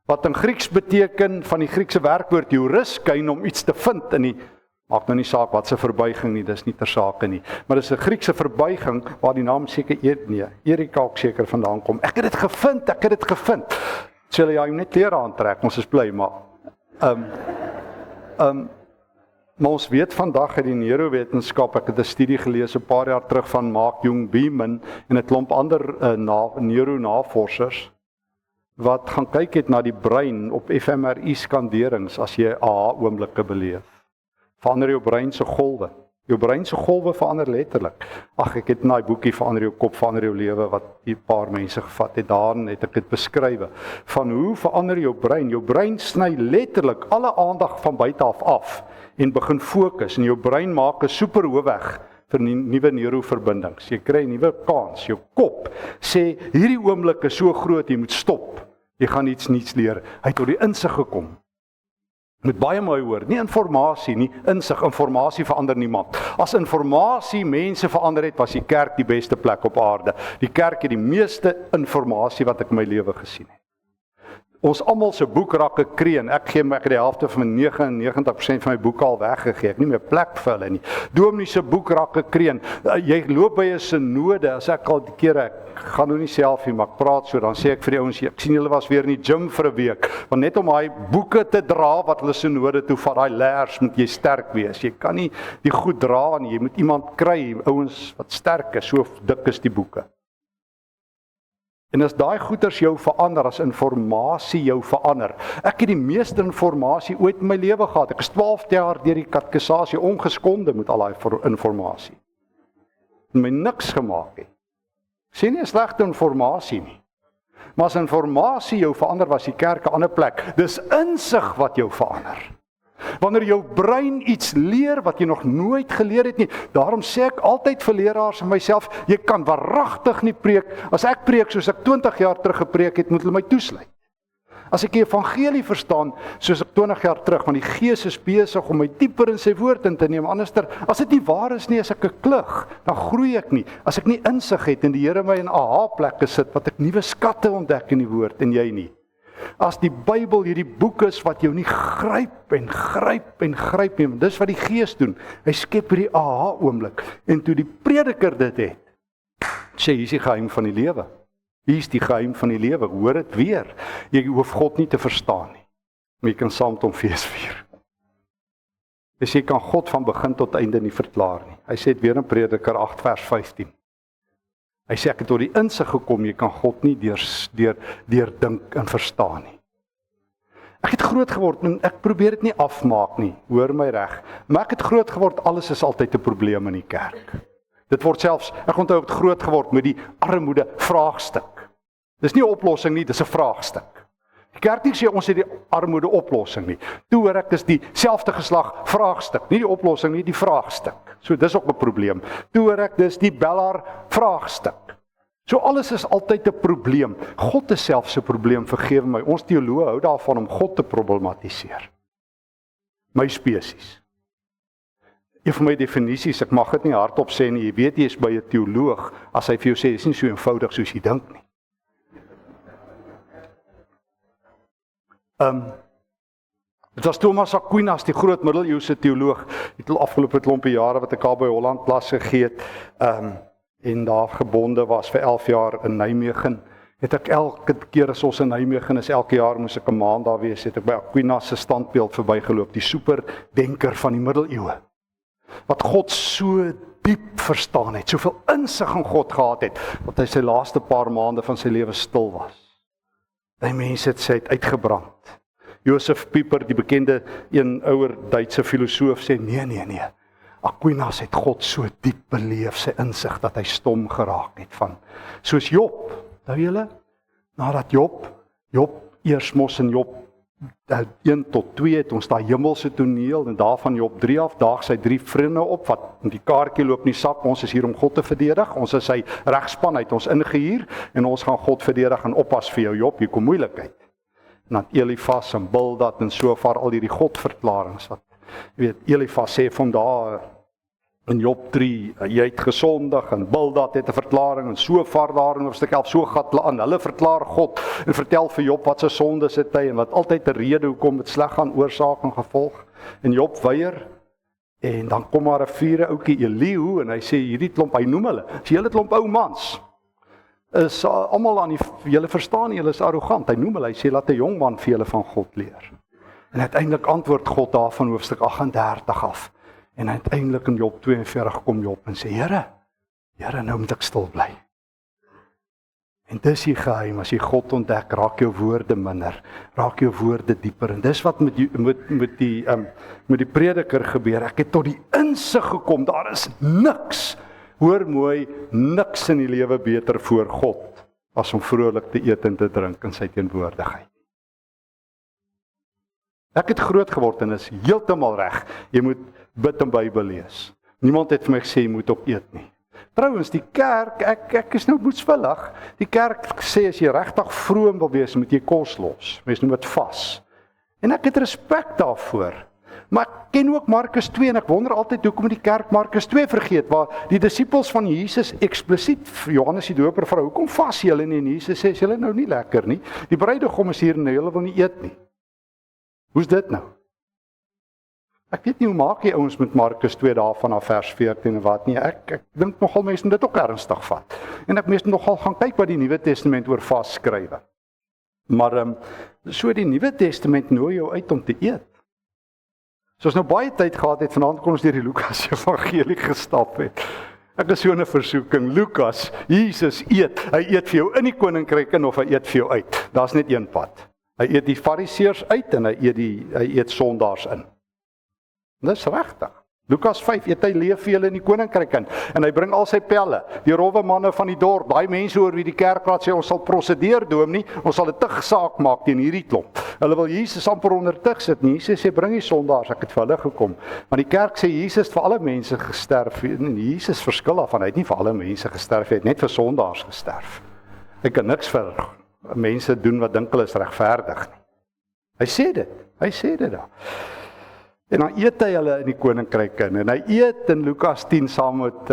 wat in Grieks beteken, van die Griekse werkwoord euryskyn, om iets te vind in die, maak nou nie saak wat se verbuiging nie, dis nie ter sake nie. Maar dis 'n Griekse verbuiging waar die naam seker Eureka ook seker vandaan kom. Ek het dit gevind. Sê jy net klere aantrek, ons is bly, maar maar ons weet vandag uit die neurowetenskap, ek het 'n studie gelees 'n paar jaar terug van Mark Jung Beeman en 'n klomp ander neuronavorsers wat gaan kyk het na die brein op fMRI skanderings as jy aha-oomblikke beleef. Verander jou brein se golwe. Jou brein se golwe verander letterlik. Ag, ek het in daai boekie Verander jou kop, verander jou lewe wat 'n paar mense gevat het, daarin het ek dit beskrywe van hoe verander jou brein. Jou brein sny letterlik alle aandag van buite af en begin fokus en jou brein maak 'n superhoofweg vir nuwe neuroverbindings. Jy kry 'n nuwe kans. Jou kop sê hierdie oomblik is so groot, jy moet stop. Jy gaan iets nuuts leer. Hy het tot die insig gekom. Met baie mooi hoor, nie informasie nie, insig. Informasie verander niemand. As informasie mense verander het, was die kerk die beste plek op aarde. Die kerk het die meeste informasie wat ek in my lewe gesien het. Ons almal se boekrakke kreun. Ek het die helfte van my 99% van my boeke al weggegee. Ek nie meer plek vir hulle nie. Dominee se boekrakke kreun. Jy loop by 'n synode, as ek al die kere, ek gaan nou nie self nie, maar ek praat so, dan sê ek vir die ouens, ek sien julle was weer in die gym vir 'n week, want net om daai boeke te dra wat hulle synode toe vat, daai leers, moet jy sterk wees. Jy kan nie die goed dra nie, jy moet iemand kry, ouens wat sterk is, so dik is die boeke. En as daai goeters jou verander, as informasie jou verander. Ek het die meeste informasie ooit in my lewe gehad. Ek is 12 jaar deur die katekisasie ongeskonde met al daai informasie. En my niks gemaak het. Sien nie slegte informasie nie. Maar as informasie jou verander, was die kerk 'n ander plek. Dis insig wat jou verander. Wanneer jou brein iets leer wat jy nog nooit geleer het nie. Daarom sê ek altyd vir leraars en myself, jy kan waaragtig nie preek. As ek preek soos ek 20 jaar terug gepreek het, moet hulle my toesluit. As ek die evangelie verstaan soos ek 20 jaar terug, want die Gees is besig om my dieper in sy woord in te neem. Anderster, as dit nie waar is nie, as ek 'n klug, dan groei ek nie. As ek nie insig het en die Here my in aha-plekke sit, wat ek nuwe skatte ontdek in die woord en jy nie. As die Bybel hierdie boek is wat jou nie gryp en gryp nie, dis wat die Gees doen. Hy skep hierdie aha-oomblik. En toe die prediker dit het, sê hier is die geheim van die lewe. Hier is die geheim van die lewe. Hoor dit weer. Jy hoef God nie te verstaan nie. Maar jy kan saam met hom fees vier. Dus jy kan God van begin tot einde nie verklaar nie. Hy sê dit weer in Prediker 8 vers 15. Hy sê ek het tot die insig gekom, jy kan God nie deur dink en verstaan nie. Ek het groot geword en ek probeer dit nie afmaak nie, hoor my reg. Maar ek het groot geword, alles is altyd 'n probleem in die kerk. Dit word selfs, ek onthou het groot geword met die armoede vraagstuk. Dis nie 'n oplossing nie, dis 'n vraagstuk. Die kerk nie sê ons het die armoede oplossing nie. Toe hoor ek dis die selfde geslag vraagstuk, nie die oplossing nie, die vraagstuk. So dis ook 'n probleem. Toe hoor ek dis die bellaar vraagstuk. So alles is altyd 'n probleem. God is selfs 'n probleem, vergewe my. Ons teoloë hou daarvan om God te problematiseer. My spesies. Een van my definisies, ek mag dit nie hardop sê nie, jy weet jy is by 'n teoloog as hy vir jou sê, dis nie so eenvoudig soos jy dink nie. Dit was Thomas Aquinas, die groot middeleeuse teoloog, het al afgelope klompie jare wat ek al by Holland klas gegee het, en daar gebonde was vir 11 jaar in Nijmegen, het ek elke keer as ons in Nijmegen is, elke jaar moes ek 'n maand daar wees, het ek by Aquinas se standbeeld verbygeloop, die superdenker van die middeleeue, wat God so diep verstaan het, soveel insig in God gehad het, dat hy sy laaste paar maande van sy lewe stil was. Die mense het sy het uitgebrand. Josef Pieper, die bekende een ouer Duitse filosoof, sê nee. Aquinas het God so diep beleef, sy insig, dat hy stom geraak het van. Soos Job, nou julle, nadat Job eers mos in Job 1 tot 2 het ons daai hemelse toneel, en daarvan Job 3 af, daag sy 3 vriende op, wat die kaartjie loop in die sak, ons is hier om God te verdedig, ons is sy regspan, hy het ons ingehuur, en ons gaan God verdedig en oppas vir jou Job, hier kom moeilikheid. En dan Elifas en Bildad en so vaar al hierdie Godverklarings wat, jy weet, Elifas sê van daar in Job 3, jy het gesondig, en Bildad het 'n verklaring, en so vaar daar in hoofstuk 11, so gat aan, hulle verklaar God, en vertel vir Job wat sy sondes het hy, en wat altyd 'n rede hoekom dit sleg gaan, oorsaak en gevolg, en Job weier, en dan kom maar 'n vierde ouetjie Elihu, en hy sê, hierdie klomp, hy noem hulle, as julle klomp ou mans, is almal aan die, julle verstaan, julle is arrogant, hy noem hulle, hy sê, laat 'n jong man vir julle van God leer. En uiteindelik antwoord God daar van hoofstuk 38 af, en uiteindelik in Job 42 kom Job en sê, Here, nou moet ek stil bly. En dis die geheim, as jy God ontdek, raak jou woorde minder, raak jou woorde dieper, en dis wat met die prediker gebeur, ek het tot die insig gekom, daar is niks, hoor mooi, niks in die lewe beter voor God, as om vrolik te eet en te drink in sy teenwoordigheid. Ek het groot geword en is heeltemal reg, jy moet bid en Bybel lees. Niemand het vir my gesê, jy moet op eet nie. Trouwens, die kerk, ek is nou moedswillig, die kerk sê, as jy regtig vroom wil wees, moet jy kos los, mens noem dit vas. En ek het respek daarvoor. Maar ek ken ook Markus 2, en ek wonder altyd, hoekom die kerk Markus 2 vergeet, waar die disippels van Jesus eksplisiet, Johannes die Doper vra, hoekom vas julle nie? En Jesus sê, julle nou nie lekker nie, die bruidegom is hier en julle wil nie eet nie. Hoe's dit nou? Ek weet nie hoe maak jy ouens met Markus 2 daarvan af vers 14 en wat nie. Ek dink nogal mense moet dit ook ernstig vat. En ek mense nogal gaan kyk wat die Nuwe Testament oor vas skrywe. Maar so die Nuwe Testament nooi jou uit om te eet. So as nou baie tyd gehad het, vanaand kon ons deur die Lukas Evangelie gestap het. Ek is so 'n versoeking. Lukas, Jesus eet. Hy eet vir jou in die koninkryk in of hy eet vir jou uit. Daar's net een pad. Hy eet die Fariseërs uit en hy eet sondaars in. Dis regtig. Lukas 5 eet hy leef vir julle in die koninkryk in. En hy bring al sy pelle, die rowwe manne van die dorp, daai mense oor wie die kerkraad sê, ons sal prosedeer dominee, ons sal 'n tugsaak maak teen hierdie klomp. Hulle wil Jesus amper onder tug sit. Jesus sê, bring die sondaars, ek het vir hulle gekom. Want die kerk sê, Jesus het vir alle mense gesterf. En Jesus verskil daarvan, hy het nie vir alle mense gesterf, hy het net vir sondaars gesterf. Hy kan niks vir mense doen wat dink hulle is regverdig. Hy sê dit daar. En dan eet hy hulle in die koninkryk in, en hy eet in Lukas 10 saam met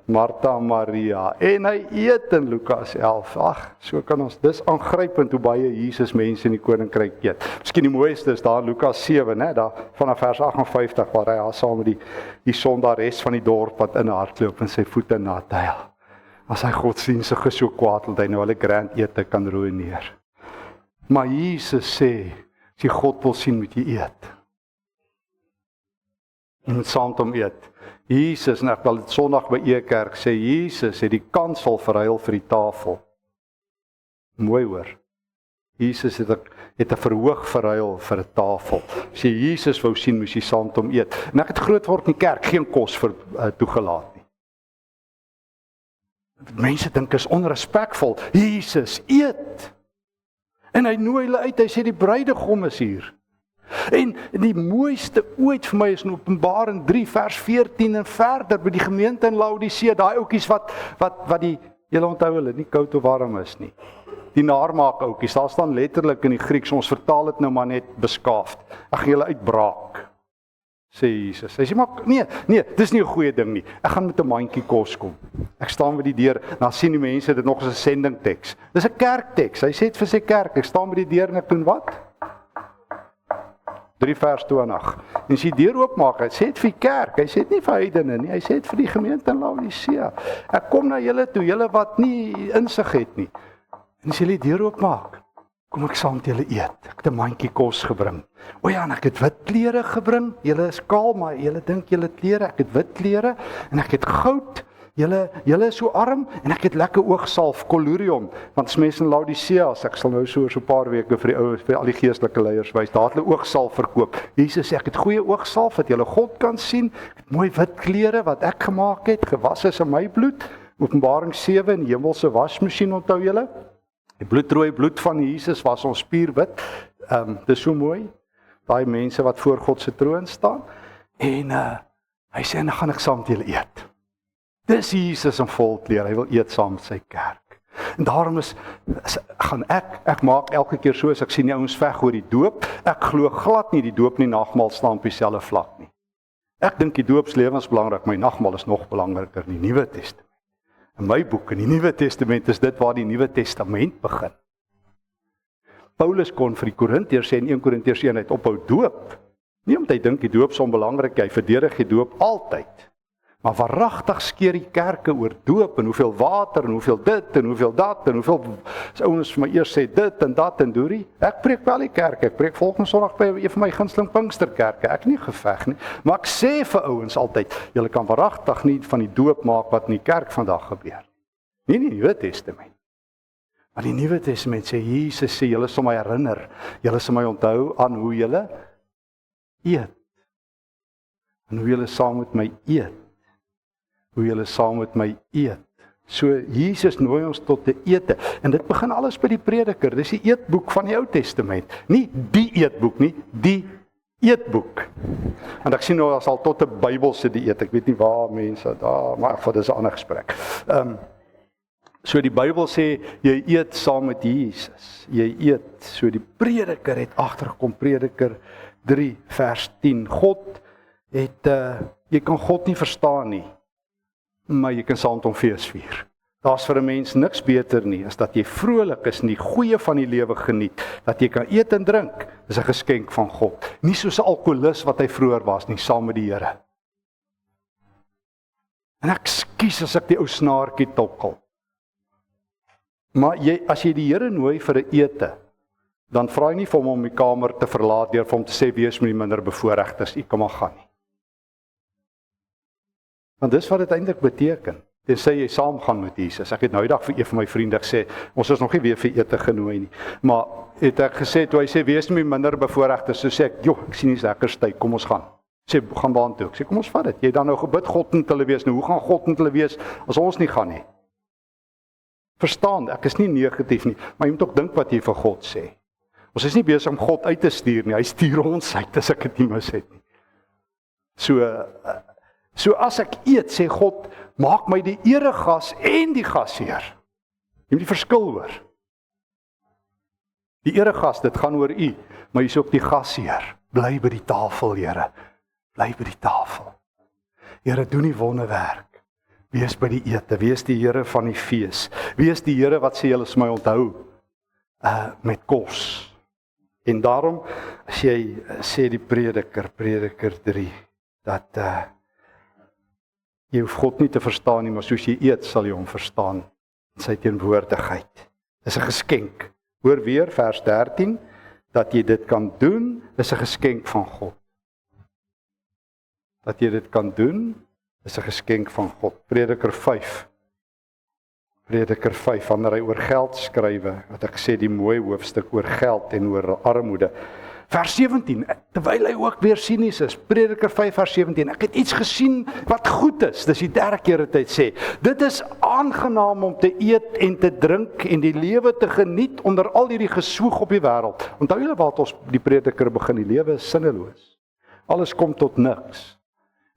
Martha en Maria, en hy eet in Lukas 11, so kan ons, dis aangrypend hoe baie Jesus mense in die koninkryk eet. Miskien die mooiste is daar in Lukas 7, daar vanaf vers 58, waar hy saam met die sondares van die dorp wat in hardloop en sy voete nat huil. As hy godsdienstige so kwaad, dat hy nou hulle grand ete kan ruïneer. Maar Jesus sê, as jy God wil sien, moet jy eet. Jy moet saam met hom eet. Jesus, en ek wil dit Sondag by Ekerk sê, Jesus het die kansel verruil vir die tafel. Mooi hoor. Jesus het 'n verhoog verruil vir 'n tafel. As jy Jesus wou sien, moes jy saam met hom eet. En ek het groot word in die kerk, geen kos vir toegelaat nie. Mense dink is onrespekvol. Jesus eet. En hy nooi hulle uit, hy sê die bruidegom is hier. En die mooiste ooit vir my is in Openbaring 3 vers 14 en verder by die gemeente in Laodicea, daai ouetjies wat die, julle onthou hulle, nie koud of warm is nie. Die naarmaak ouetjies, daar staan letterlik in die Grieks, ons vertaal dit nou maar net beskaafd. Ek gaan julle uitbraak, sê Jesus. Hy sê, maar nee, dis nie 'n goeie ding nie. Ek gaan met 'n mandjie kos kom. Ek staan by die deur, dan sien die mense dit nog as 'n sendingteks. Dis 'n kerkteks. Hy sê dit vir sy kerk. Ek staan by die deur en ek doen wat? 3 vers 20. En as jy deur oopmaak, hy sê dit vir die kerk, hy sê dit nie vir heidene nie, hy sê dit vir die gemeente in Laodicea. Ek kom na julle toe, julle wat nie insig het nie. En as julle die deur oopmaak, kom ek saam met julle eet. Ek het 'n mandjie kos gebring. O ja, en ek het wit klere gebring. Julle is kaal, maar julle dink julle het klere. Ek het wit klere en ek het goud. Julle is so arm en ek het lekker oogsalf, collurium, want as mense in Laodicea, ek sal nou so 'n paar weke vir die ouens, vir al die geestelike leiers wys, daar het hulle oogsalf verkoop. Jesus sê, ek het goeie oogsalf, dat julle God kan sien, ek het mooi wit klere wat ek gemaak het, gewas is in my bloed, Openbaring 7 in die hemelse wasmasjien, onthou julle? Die bloedrooi bloed van Jesus was ons spierwit, dis so mooi, daai mense wat voor God se troon staan, en hy sê, dan gaan ek saam met julle eet. Dis Jesus in volkleur, hy wil eet saam met sy kerk. En daarom gaan ek maak elke keer so, as ek sien die ouens veg oor die doop, ek glo glad nie die doop nie nagmaal staan op dieselfde vlak nie. Ek dink die doop is lewensbelangrik, my nagmaal is nog belangriker in die Nuwe Testament. In my boek, in die Nuwe Testament, is dit waar die Nuwe Testament begin. Paulus kon vir die Korintiërs sê in 1 Korintiërs 1, hy het ophou doop. Nie omdat hy dink die doop is onbelangrik, hy verdedig die doop altyd. Maar waaragtig skeer die kerke oor doop, en hoeveel water, en hoeveel dit, en hoeveel dat, en hoeveel ouens vir my eers sê dit, en dat, en doorie. Ek preek wel die kerk, ek preek volgende Sondag by een van my gunsteling Pinksterkerke, ek nie geveg nie, maar ek sê vir ouens altyd, julle kan waaragtig nie van die doop maak wat in die kerk vandag gebeur. Nie in die Nuwe Testament. Maar die Nuwe Testament sê, Jesus sê, julle sal my herinner, julle sal my onthou aan hoe julle eet, en hoe julle saam met my eet, hoe julle saam met my eet. So Jesus nooi ons tot 'n ete. En dit begin alles by die Prediker. Dis die eetboek van die Ou Testament. Nie die eetboek nie, die eetboek. En ek sien nou as al tot 'n Bybelse dieet. Ek weet nie waar mense daar, maar vir dis 'n ander gesprek. So die Bybel sê jy eet saam met Jesus. Jy eet. So die Prediker het agtergekom, Prediker 3 vers 10. God het jy kan God nie verstaan nie, maar jy kan saam met hom fees vier. Daar's vir 'n mens niks beter nie, as dat jy vrolik is en die goeie van die lewe geniet, dat jy kan eet en drink, is 'n geskenk van God. Nie soos 'n alkoholist wat hy vroeër was nie, saam met die Here. En ek skuis as ek die ou snaartjie tokkel. Maar as jy die Here nooi vir 'n ete, dan vra jy nie vir hom om die kamer te verlaat deur vir hom te sê wees met die minder bevoorregtes, u kan maar gaan nie. Want dis wat dit eintlik beteken. Tensy jy saam gaan met Jesus. Ek het nou die dag vir een van my vriende gesê, ons is nog nie weer vir ete genooi nie. Maar het ek gesê, toe hy sê, wees nie minder bevoorregtes, so sê ek, ek sien nie lekker tyd, kom ons gaan. Sê, gaan baan toe. Ek sê, kom ons vat dit. Jy dan nou gebid, God moet hulle wees. Nou, hoe gaan God moet hulle wees, as ons nie gaan nie? Verstaan, ek is nie negatief nie, maar jy moet ook dink wat jy vir God sê. Ons is nie besig om God uit te stuur nie, hy stuur ons uit, as ek dit nie mis het nie. So as ek eet, sê God, maak my die eregas en die gasheer. Jy moet die verskil hoor. Die eregas, dit gaan oor u, maar jy is ook die gasheer. Bly by die tafel, Here. Bly by die tafel. Here, doen die wonderwerk. Wees by die ete, wees die Here van die fees. Wees die Here wat sê, julle sal my onthou met kos. En daarom, as jy sê die Prediker 3, dat jy hoef God nie te verstaan nie, maar soos jy eet, sal jy hom verstaan in sy teenwoordigheid. Dis 'n geskenk. Hoor weer vers 13, dat jy dit kan doen, is 'n geskenk van God. Dat jy dit kan doen, is 'n geskenk van God. Prediker 5, wanneer hy oor geld skrywe, wat ek sê die mooi hoofstuk oor geld en oor armoede. Vers 17, terwyl hy ook weer sinies is, Prediker 5 vers 17, ek het iets gesien wat goed is, dis die derde keer dat hy sê, dit is aangenaam om te eet en te drink en die lewe te geniet onder al hierdie geswoeg op die wêreld. Onthou julle wat ons die Prediker begin, die lewe is sinneloos. Alles kom tot niks.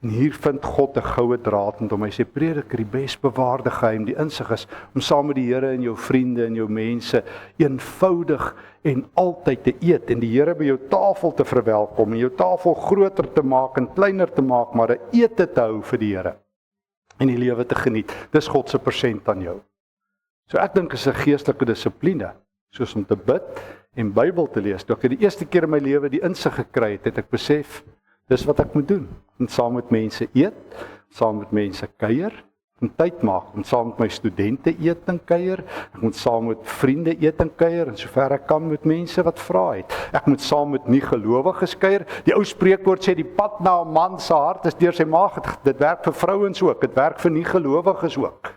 En hier vind God 'n goue draad met hom. Hy sê, Prediker, die besbewaarde geheim, die insig is, om saam met die Here en jou vriende en jou mense eenvoudig en altyd te eet, en die Here by jou tafel te verwelkom, en jou tafel groter te maak en kleiner te maak, maar 'n ete te hou vir die Here, en die lewe te geniet. Dis God se persent aan jou. So ek dink is 'n geestelike dissipline, soos om te bid en Bybel te lees. Toe ek die eerste keer in my lewe die insig gekry het, het ek besef, dis wat ek moet doen. En saam met mense eet, saam met mense kuier, moet tyd maak, ek moet saam met my studente eet en kuier, ek moet saam met vriende eet en kuier, en sover ek kan met mense wat vra het. Ek moet saam met nie-gelowiges kuier. Die ou spreekwoord sê, die pad na 'n man se hart is deur sy maag. Dit werk vir vrouens ook, dit werk vir nie-gelowiges ook.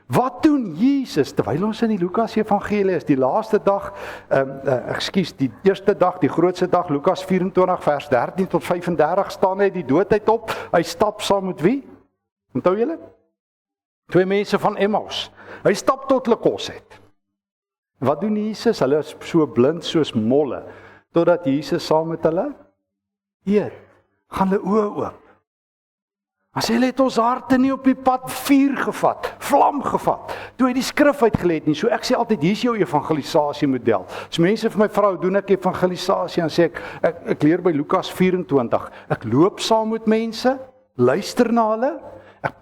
Wat doen Jesus, terwyl ons in die Lukas Evangelie is, die laaste dag, die eerste dag, die grootste dag, Lukas 24 vers 13 tot 35, staan hy die doodheid op, hy stap saam met wie? Onthou julle? 2 mense van Emmaus, hy stap tot hulle kos het. Wat doen Jesus? Hulle is so blind soos molle, totdat Jesus saam met hulle eet, gaan hulle oë oop. As hy het ons harte nie op die pad vuur gevat, vlam gevat, toe hy die skrif uitgelê het nie. So ek sê altyd, hier is jou evangelisasie model. As mense vir my vra, hoe doen ek evangelisasie? Dan sê ek leer by Lukas 24. Ek loop saam met mense, luister na hulle, ek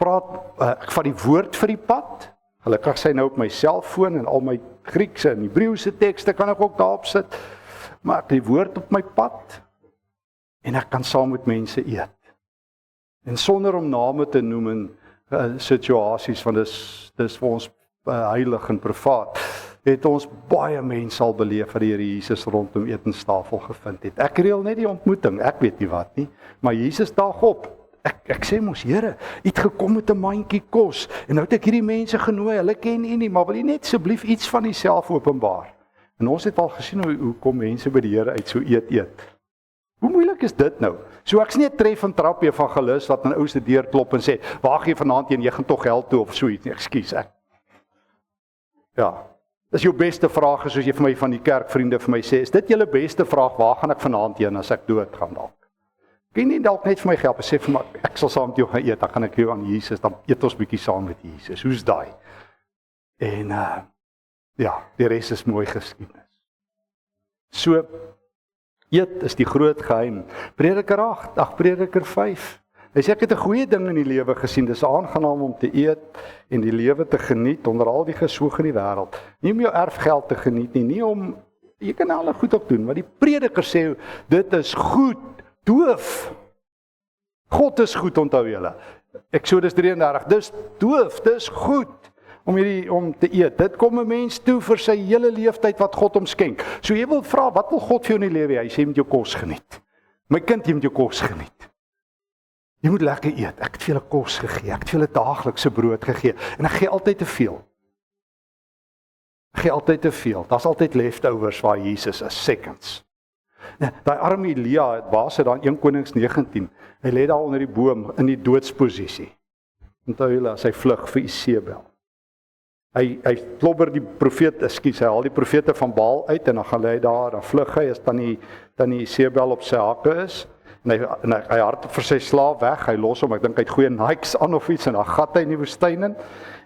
vat die woord vir die pad. Gelukkig sy nou op my selfoon en al my Griekse en Hebreëse tekste kan ek ook daarop sit. Maar ek het die woord op my pad en ek kan saam met mense eet. En sonder om name te noem in situasies, want dis vir ons heilig en privaat, het ons baie mense al beleef wat die Here Jesus rondom etenstafel gevind het. Ek reël net die ontmoeting, ek weet nie wat nie, maar Jesus daag op. Ek sê mos, Here, u het gekom met 'n mandjie kos, en nou het ek hierdie mense genooi, hulle ken u nie, maar wil u net asseblief iets van uself openbaar? En ons het al gesien hoe kom mense by die Here uit so eet. Hoe moeilik is dit nou? So ek's nie 'n tref en trap evangelis wat aan ou se deur klop en sê, "Waar gee vanaand jy gaan tog hel toe," of so iets nie. Ekskuus ek. Ja. Dis jou beste vraag, soos jy vir my van die kerkvriende vir my sê, is dit julle beste vraag, waar gaan ek vanaand heen as ek dood gaan dalk? Kan jy nie dalk net vir my help en sê vir my, ek sal saam met jou gaan eet, dan gaan ek jou aan Jesus, dan eet ons bietjie saam met Jesus. Hoe's daai? En ja, die res is mooi geskiedenis. So eet is die groot geheim. Prediker 8, Prediker 5. Hy sê ek het 'n goeie ding in die lewe gesien, dis aangenaam om te eet en die lewe te geniet onder al die gesoog in die wêreld. Nie om jou erfgeld te geniet nie om jy kan alle goed op doen, maar die prediker sê dit is goed, doof. God is goed, onthou julle. Eksodus 33, dis doof, dis goed om te eet. Dit kom 'n mens toe vir sy hele leeftyd wat God hom skenk. So jy wil vra, wat wil God vir jou in die lewe hê? Hy sê jy moet jou kos geniet. My kind, jy moet jou kos geniet. Jy moet lekker eet. Ek het vir julle kos gegee. Ek het vir julle daaglikse brood gegee. En ek gee altyd te veel. Daar's altyd leftovers waar Jesus is, seconds. Daai arme Elia, waar sit daar in 1 Konings 19? Hy lê daar onder die boom in die doodsposisie. Onthou julle, as hy vlug vir Isebel. Hy klobber die profeet, hy haal die profete van Baal uit en dan gaan hy daar, dan vlug hy as dan die Isebel op sy hakke is. En hy hardop vir sy slaaf weg, hy los hom, ek dink hy het goeie Nikes aan of iets, en dan gat hy in die woestyn in,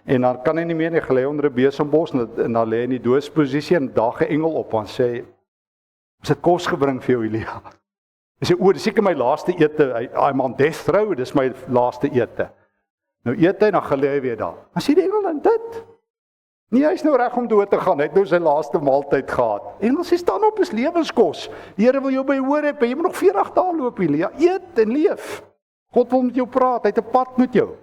en dan kan hy nie meer nie, gelê onder 'n besembos, en dan lê hy in die doodsposisie, en daag 'n engel op, en sê, ons het kos gebring vir jou, Elia. Hy sê, dis seker my laaste ete, I'm on death row, dis my laaste ete. Nou eet hy, dan gelê hy weer daar. Dan sê die engel dan dit. Nee, hy is nou reg om dood te gaan, hy het nou sy laaste maaltyd gehad. Engel sê, staan op, is lewenskos. Die Here wil jou byhoor hê, jy moet nog 40 dae loop, Elia. Eet en leef. God wil met jou praat, hy het 'n pad met jou.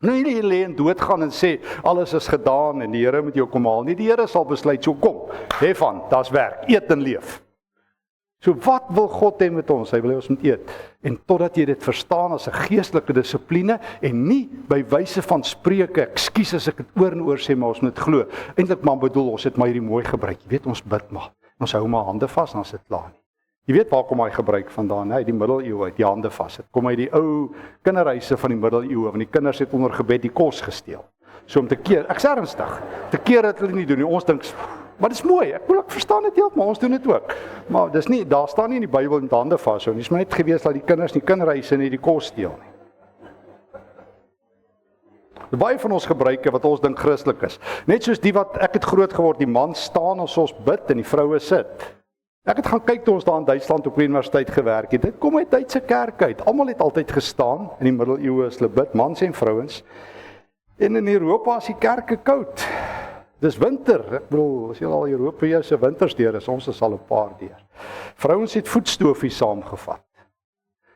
Nou jy lê en doodgaan en sê, alles is gedaan en die Here moet jou kom haal. Nie, die Here sal besluit, so kom, hê van, daar's werk, eet en leef. So wat wil God hê met ons? Hy wil hê ons moet eet. En totdat jy dit verstaan as 'n geestelike dissipline en nie by wyse van spreuke, ekskuus as ek dit oor en oor sê, maar ons moet glo. Eintlik maar bedoel, ons het maar hierdie mooi gebruik. Jy weet, ons bid maar. Ons hou maar hande vas en ons sit klaar nie. Jy weet waar kom hy gebruik vandaan, hè? Die middeleeue uit, die hande vas. Dit kom uit die ou kinderhuise van die middeleeue, want die kinders het onder gebed die kos gesteel. So om te keer, ek's ernstig, te keer dat hulle nie doen nie. Ons dink, maar dis mooi, ek verstaan dit heeltemal, ons doen dit ook. Maar dis nie, daar staan nie in die Bybel met hande vas, dis maar net gewees dat die kinders nie kinderhuise nie die kos steel nie. Baie van ons gebruike wat ons dink Christelik is, net soos die wat, ek het groot geword, die man staan as ons bid en die vroue sit. Ek het gaan kyk toe ons daar in Duitsland op die universiteit gewerk het, dit kom uit Duitse kerk uit, almal het altyd gestaan, in die middeleeue is hulle bid, mans en vrouens, en in Europa is die kerke koud. Dis winter, ek bedoel, as jy al Europa se winters deur is, ons is al 'n paar deur. Vrouens het voetstofies saamgevat.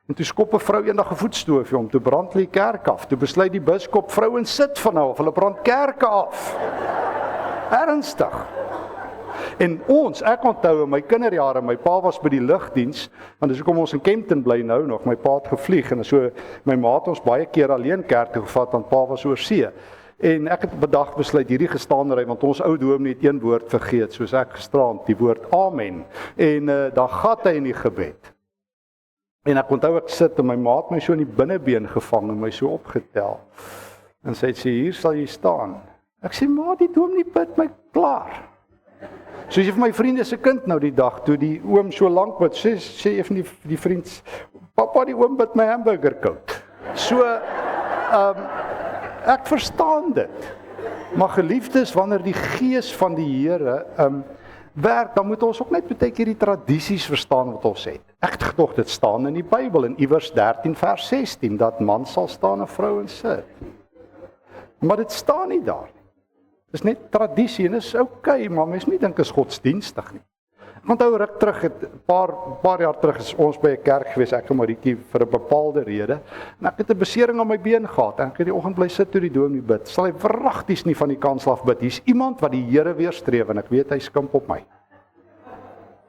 En toe skop 'n vrou eendag 'n voetstoofie om, toe brand hulle die kerk af. Toe besluit die biskop, vrouens sit van nou af, hulle brand kerke af. Ernstig. En ons, ek onthou in my kinderjare, my pa was by die lugdiens, want dis hoekom ons in Kempton bly nou nog, my pa het gevlieg, en so, my ma het ons baie keer alleen kerk toe gevat, want pa was oor see. En ek het op 'n dag besluit, hierdie gestaanery, want ons ou dominee het een woord vergeet, soos ek gisterand, die woord amen, en dan gat hy in die gebed. En ek onthou ek sit, en my ma het my so in die binnebeen gevang, en my so opgetel, en sy het sê, hier sal jy staan. Ek sê, ma, die dominee bid my klaar. Soos jy vir my vriende se kind nou die dag, toe die oom so lank bid, sê jy van die vriend, papa, die oom bid my hamburger koud. So, ek verstaan dit. Maar geliefdes, wanneer die gees van die Here werk, dan moet ons ook net baie keer die tradisies verstaan wat ons het. Ek het gedog, dit staan in die Bybel, in Iewers 13 vers 16, dat man sal staan en vrouens sit. Maar dit staan nie daar. Dis net tradisie en is okay, maar mens nie dink is godsdienstig nie. Ek onthou ruk terug, paar jaar terug is ons by 'n kerk gewees, ek en Marietjie vir 'n bepaalde rede, en ek het 'n besering aan my been gehad, en ek het die oggend bly sit toe die dominee bid, sal hy wragties nie van die kans af bid, hier's iemand wat die Here weerstreef, en ek weet hy skimp op my.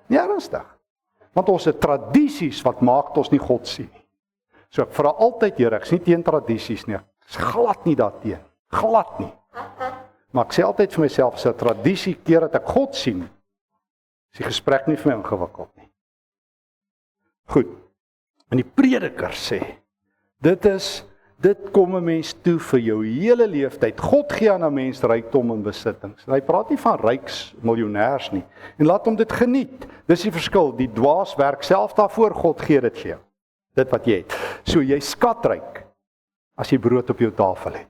Ja, ernstig. Want ons het tradisies wat maak ons nie God sien nie. So ek vra altyd, Here, ek is nie teen tradisies nie, ek is glad nie daarteen, glad nie. Maar ek sê altyd vir myself, as 'n tradisie keer dat ek God sien, is die gesprek nie vir my ingewikkeld nie. Goed, en die prediker sê, dit kom 'n mens toe vir jou hele leeftyd. God gee aan 'n mens rykdom en besittings. En hy praat nie van ryks miljonêers nie. En laat hom dit geniet. Dis die verskil, die dwaas werk self daarvoor, God gee dit vir jou. Dit wat jy het. So jy skatryk, as jy brood op jou tafel het.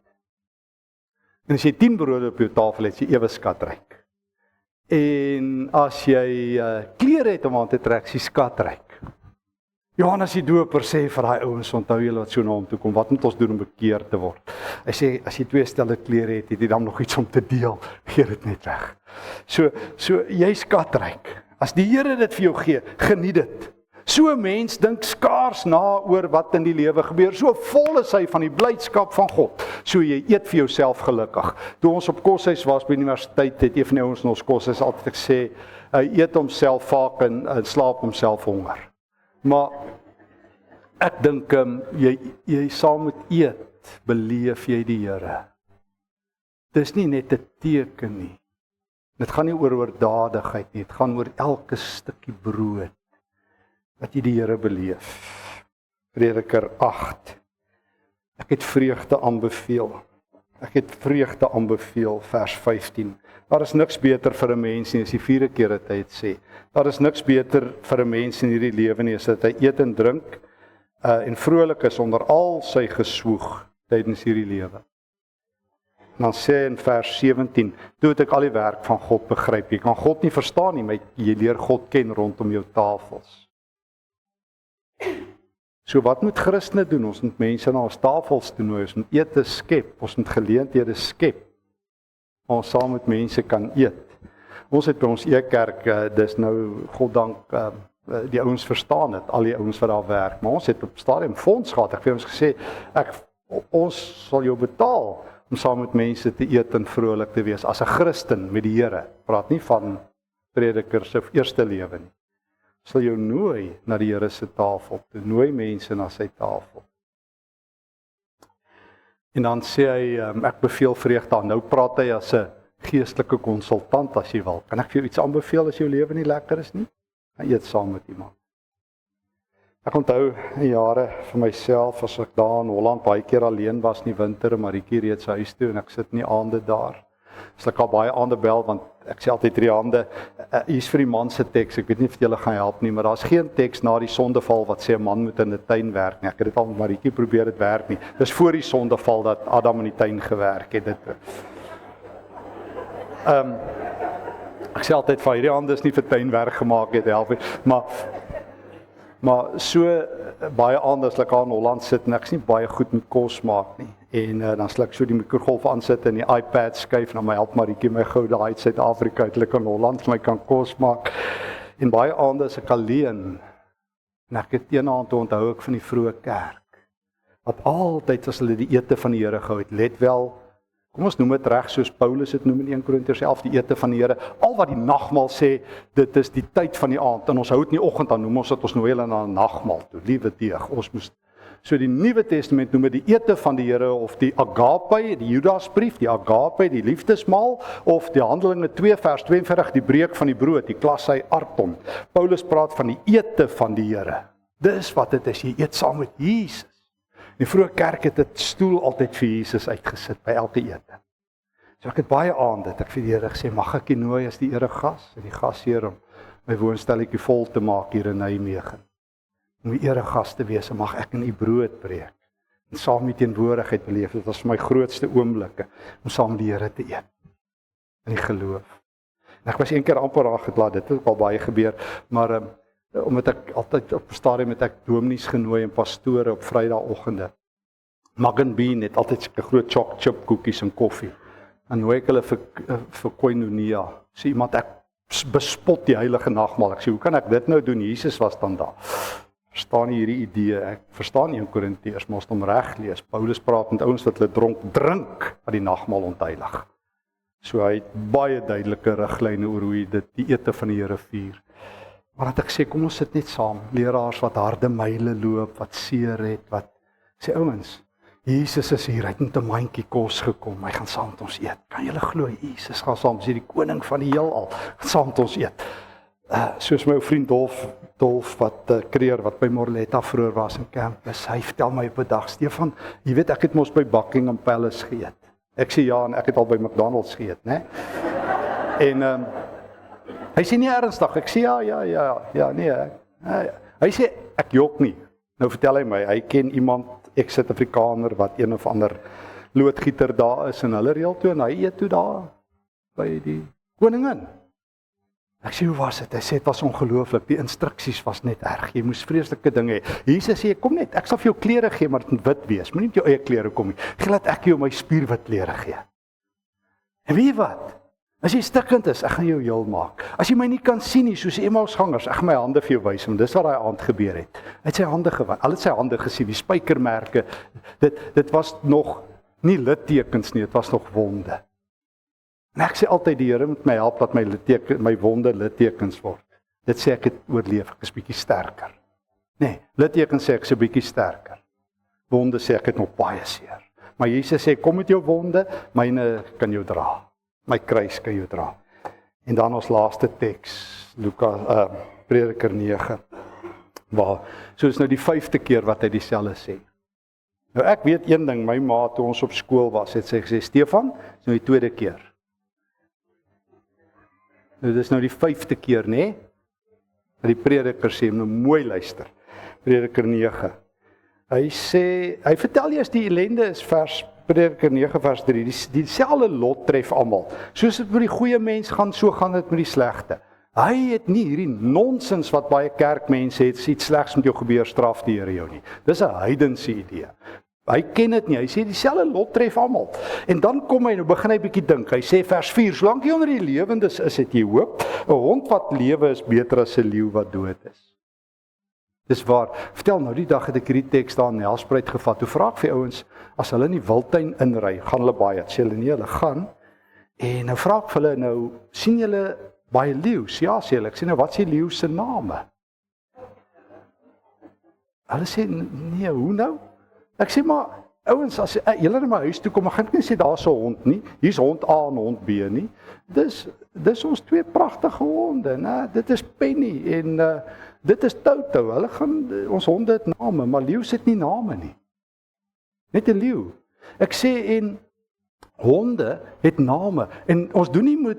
En as jy 10 brode op jou tafel het, is jy ewe skatryk. En as jy klere het om aan te trek, is jy skatryk. Johannes die Doper sê vir daai ouens, onthou julle wat so na hom toe kom, wat moet ons doen om bekeer te word? Hy sê, as jy 2 stelle klere het, het jy dan nog iets om te deel, gee dit net weg. So jy skatryk. As die Here dit vir jou gee, geniet dit. So 'n mens dink skaars na oor wat in die lewe gebeur. So vol is hy van die blydskap van God. So jy eet vir jouself gelukkig. Toe ons op koshuis was by die universiteit, het een van die ouens in ons koshuis altyd gesê, hy eet homself vaak en slaap homself honger. Maar ek dink jy saam met eet, beleef jy die Here. Dis nie net 'n teken nie. Dit gaan nie oor oordadigheid nie, dit gaan oor elke stukkie brood wat jy die Here beleef. Prediker 8. Ek het vreugde aanbeveel. Ek het vreugde aanbeveel, vers 15. Daar is niks beter vir 'n mens nie, as die 4de keer dat hy het sê. Daar is niks beter vir 'n mens in hierdie lewe nie, as dat hy eet en drink en vrolik is onder al sy geswoeg tydens hierdie lewe. En dan sê in vers 17, toe het ek al die werk van God begryp. Jy kan God nie verstaan nie, maar jy leer God ken rondom jou tafels. So wat moet Christene doen? Ons moet mense na ons tafels toe nooi, ons moet ete skep, ons moet geleenthede skep, ons saam met mense kan eet. Ons het by ons eekerk, dis nou, goddank, die ouens verstaan dit, al die ouens wat daar werk, maar ons het op stadium fonds gehad, ek het ons gesê, ons sal jou betaal, om saam met mense te eet en vrolik te wees, as 'n Christen met die Here, praat nie van predikers se eerste lewe nie. Sal jou nooi na die Here se tafel, te nooi mense na sy tafel. En dan sê hy, ek beveel vreugde aan, nou praat hy as 'n geestelike konsultant as jy wil. Kan ek vir jou iets aanbeveel as jou lewe nie lekker is nie? Gaan eet saam met iemand. Ek onthou in jare vir myself, as ek daar in Holland baie keer alleen was in die winter, en Marietjie reeds huis toe, en ek sit in die aande daar. As ek al baie aande bel, want ek sê altyd 3 aande, hier's vir die man se teks, ek weet nie of julle gaan help nie, maar daar's geen teks na die sondeval wat sê 'n man moet in 'n tuin werk nie. Ek het dit al met Marietjie probeer, dit werk nie. Dis voor die sondeval dat Adam in die tuin gewerk het. Ek sê altyd vir hierdie aande is nie vir tuinwerk gemaak het, help nie, maar so baie aande as ek in Holland sit en ek is nie baie goed met kos maak nie. En dan sal ek so die mikrogolf aansit en die iPad skuif, en dan my help Marietjie my gou daai uit Suid-Afrika uit, hulle in Holland vir my kan kos maak. En baie aande is ek alleen. En ek het eendag onthou ek van die vroeë kerk, wat altyd as hulle die ete van die Here gehou het, let wel, kom ons noem dit reg soos Paulus dit noem in 1 Korintiërs 11, die ete van die Here, al wat die nagmaal sê, dit is die tyd van die aand, en ons hou dit nie oggend aan, noem ons dit, ons nooi hulle na 'n nagmaal toe, liewe deeg, ons moes. So die Nuwe Testament noem dit die ete van die Here, of die agape, die Judasbrief, die agape, die liefdesmaal, of die Handelinge 2 vers 42, die breek van die brood, die klassei arton. Paulus praat van die ete van die Here. Dis wat dit is, jy eet saam met Jesus. Die vroeë kerk het dit stoel altyd vir Jesus uitgesit, by elke ete. So ek het baie aande, ek vir die Here gesê, mag ek U nooi as die eregas, en die gasheer om my woonstelletjie vol te maak hier in Nijmegen. Om die eregas te wees, en mag ek in U brood breek, en saam die teenwoordigheid beleef. Dit was vir my grootste oomblikke, om saam met die Here te eet, in die geloof. En ek was een keer amper daar geklaar, dit het ook al baie gebeur, maar omdat ek altyd op stadium het ek dominees genooi en pastore op Vrydagoggende. Mug and Bean het altyd sulke groot choc chip koekies en koffie. En nooi ek hulle vir koinonia. So iemand, ek bespot die heilige nagmaal. Ek sê, hoe kan ek dit nou doen? Jesus was dan daar. Verstaan nie hierdie idee. Ek verstaan 1 Korintiërs, maar as hom reg lees. Paulus praat met ouens wat hulle drink wat die nagmaal ontheilig. So hy het baie duidelike riglyne oor hoe jy die ete van die Here vier. Maar dat ek sê, kom ons sit net saam, leraars wat harde myle loop, wat seer het, wat sê ouens, Jesus is hier, hy het met 'n mandjie kos gekom, hy gaan saam met ons eet. Kan julle glo, Jesus gaan saam, sê die koning van die heelal, gaan saam met ons eet. Soos my ou vriend Dolf wat Kreer, wat by Morletta vroeër was in campus, hy vertel my op 'n dag, Stefan, jy weet ek het mos by Buckingham Palace geëet. Ek sê ja, en ek het al by McDonald's geëet, né? En hy sê nie ernstig, ek sê ja, nee. Hy sê, ek jok nie. Nou vertel hy my, hy ken iemand, ex-Suid-Afrikaner, wat een of ander loodgieter daar is, en hulle reël toe, en hy eet toe daar, by die koningin. Ek sê, hoe was dit? Hy sê, het was ongelooflik, die instruksies was net erg, jy moes vreeslike dinge hê. Jesus sê, kom net, ek sal vir jou klere gee, maar dit moet wit wees, moet nie met jou eie klere kom nie, gee laat ek jou my spierwit klere gee. En weet jy wat? As jy stikkend is, ek gaan jou heel maak. As jy my nie kan sien nie, soos die Emmausgangers, ek gaan my hande vir jou wys, want dis wat daai aand gebeur het. Hy het sy hande gewys, al het sy hande gesien, die spykermerke, dit was nog nie littekens nie, dit was nog wonde. En ek sê altyd, die Here moet my help, dat my wonde littekens word. Dit sê ek het oorleef, ek is bietjie sterker. Nee, littekens sê ek is 'n bietjie sterker. Wonde sê ek het nog baie seer. Maar Jesus sê, kom met jou wonde, myne kan jou dra. My kruis kan jou dra. En dan ons laaste teks, Prediker 9, waar, so is nou die 5de keer wat hy dieselfde sê. Nou ek weet een ding, my ma toe ons op skool was, het sy gesê, Stefan, is nou die 2de keer. Nou dis nou die 5de keer, né? Die Prediker sê, nou mooi luister, Prediker 9. Hy vertel eers die ellende is Prediker 9 vers 3, dieselfde lot tref almal. Soos dit met die goeie mens gaan, so gaan dit met die slegte. Hy het nie hierdie nonsens wat baie kerkmense het, iets slegs met jou gebeur, straf die Here jou nie. Dis 'n heidense idee. Hy ken dit nie, hy sê dieselfde lot tref almal. En dan kom hy, nou begin hy bietjie dink, hy sê vers 4, solank jy onder die lewendes is, het jy hoop. 'n Hond wat lewe is beter as 'n leeu wat dood is. Dis waar, vertel nou, die dag het ek hierdie teks daar in Nelspruit gevat, toe vra ek vir ouens, as hulle in die wildtuin inry, gaan hulle baie, sê hulle nie, hulle gaan, en nou vra ek vir hulle, nou, sien julle baie leeu's? Ja, sê hulle, ek sê nou, wat is die leeu se name? Hulle sê, nee, hoe nou? Ek sê maar, ouens, as julle na my huis toe kom, gaan ek nie sê, daar is 'n hond nie, hier is hond A en hond B nie, dis ons 2 pragtige honde, né? Dit is Penny, en dit is Toto, hulle gaan, ons honde het name, maar leeu's het nie name nie. Net 'n leeu. Ek sê, en honde het name, en ons doen nie met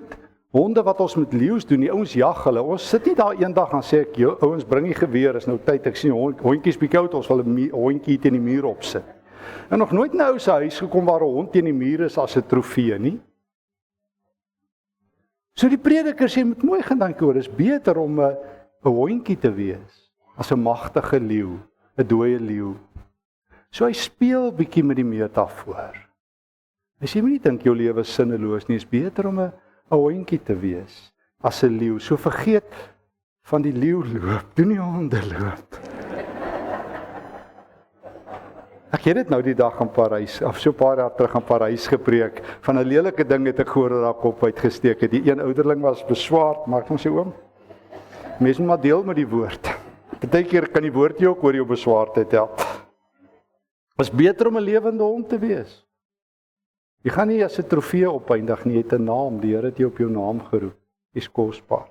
honde wat ons met leeu's doen, die ouens jag hulle, ons sit nie daar eendag en sê ek, ouens bring die geweer, is nou tyd, ek sien hondjies bietjie oud, ons wil 'n hondjie teen die muur opsit. En nog nooit nou se huis gekom waar 'n hond teen die muur is as 'n trofee nie. So die Prediker sê, moet mooi gaan dink oor, is beter om 'n hondjie te wees, as 'n magtige leeu, 'n dooie leeu. So hy speel bietjie met die metafoor. Hy sê, moet nie dink jou lewe is sinneloos nie, is beter om 'n hondjie te wees, as 'n leeu. So vergeet van die leeu loop, doen die honde loop. Ek het dit nou die dag in Parys, of so 'n paar jaar terug in Parys gepreek, van 'n lelike ding het ek gehoor dat haar kop uitgesteek het. Die een ouderling was beswaard, maar ek kom sê oom, mens moet maar deel met die woord. Partykeer kan die woord jou ook oor jou beswaardheid help. Het is beter om 'n lewende hond te wees. Jy gaan nie as 'n trofee opeindig nie, jy het 'n naam, die Here het jou op jou naam geroep. Dis kosbaar.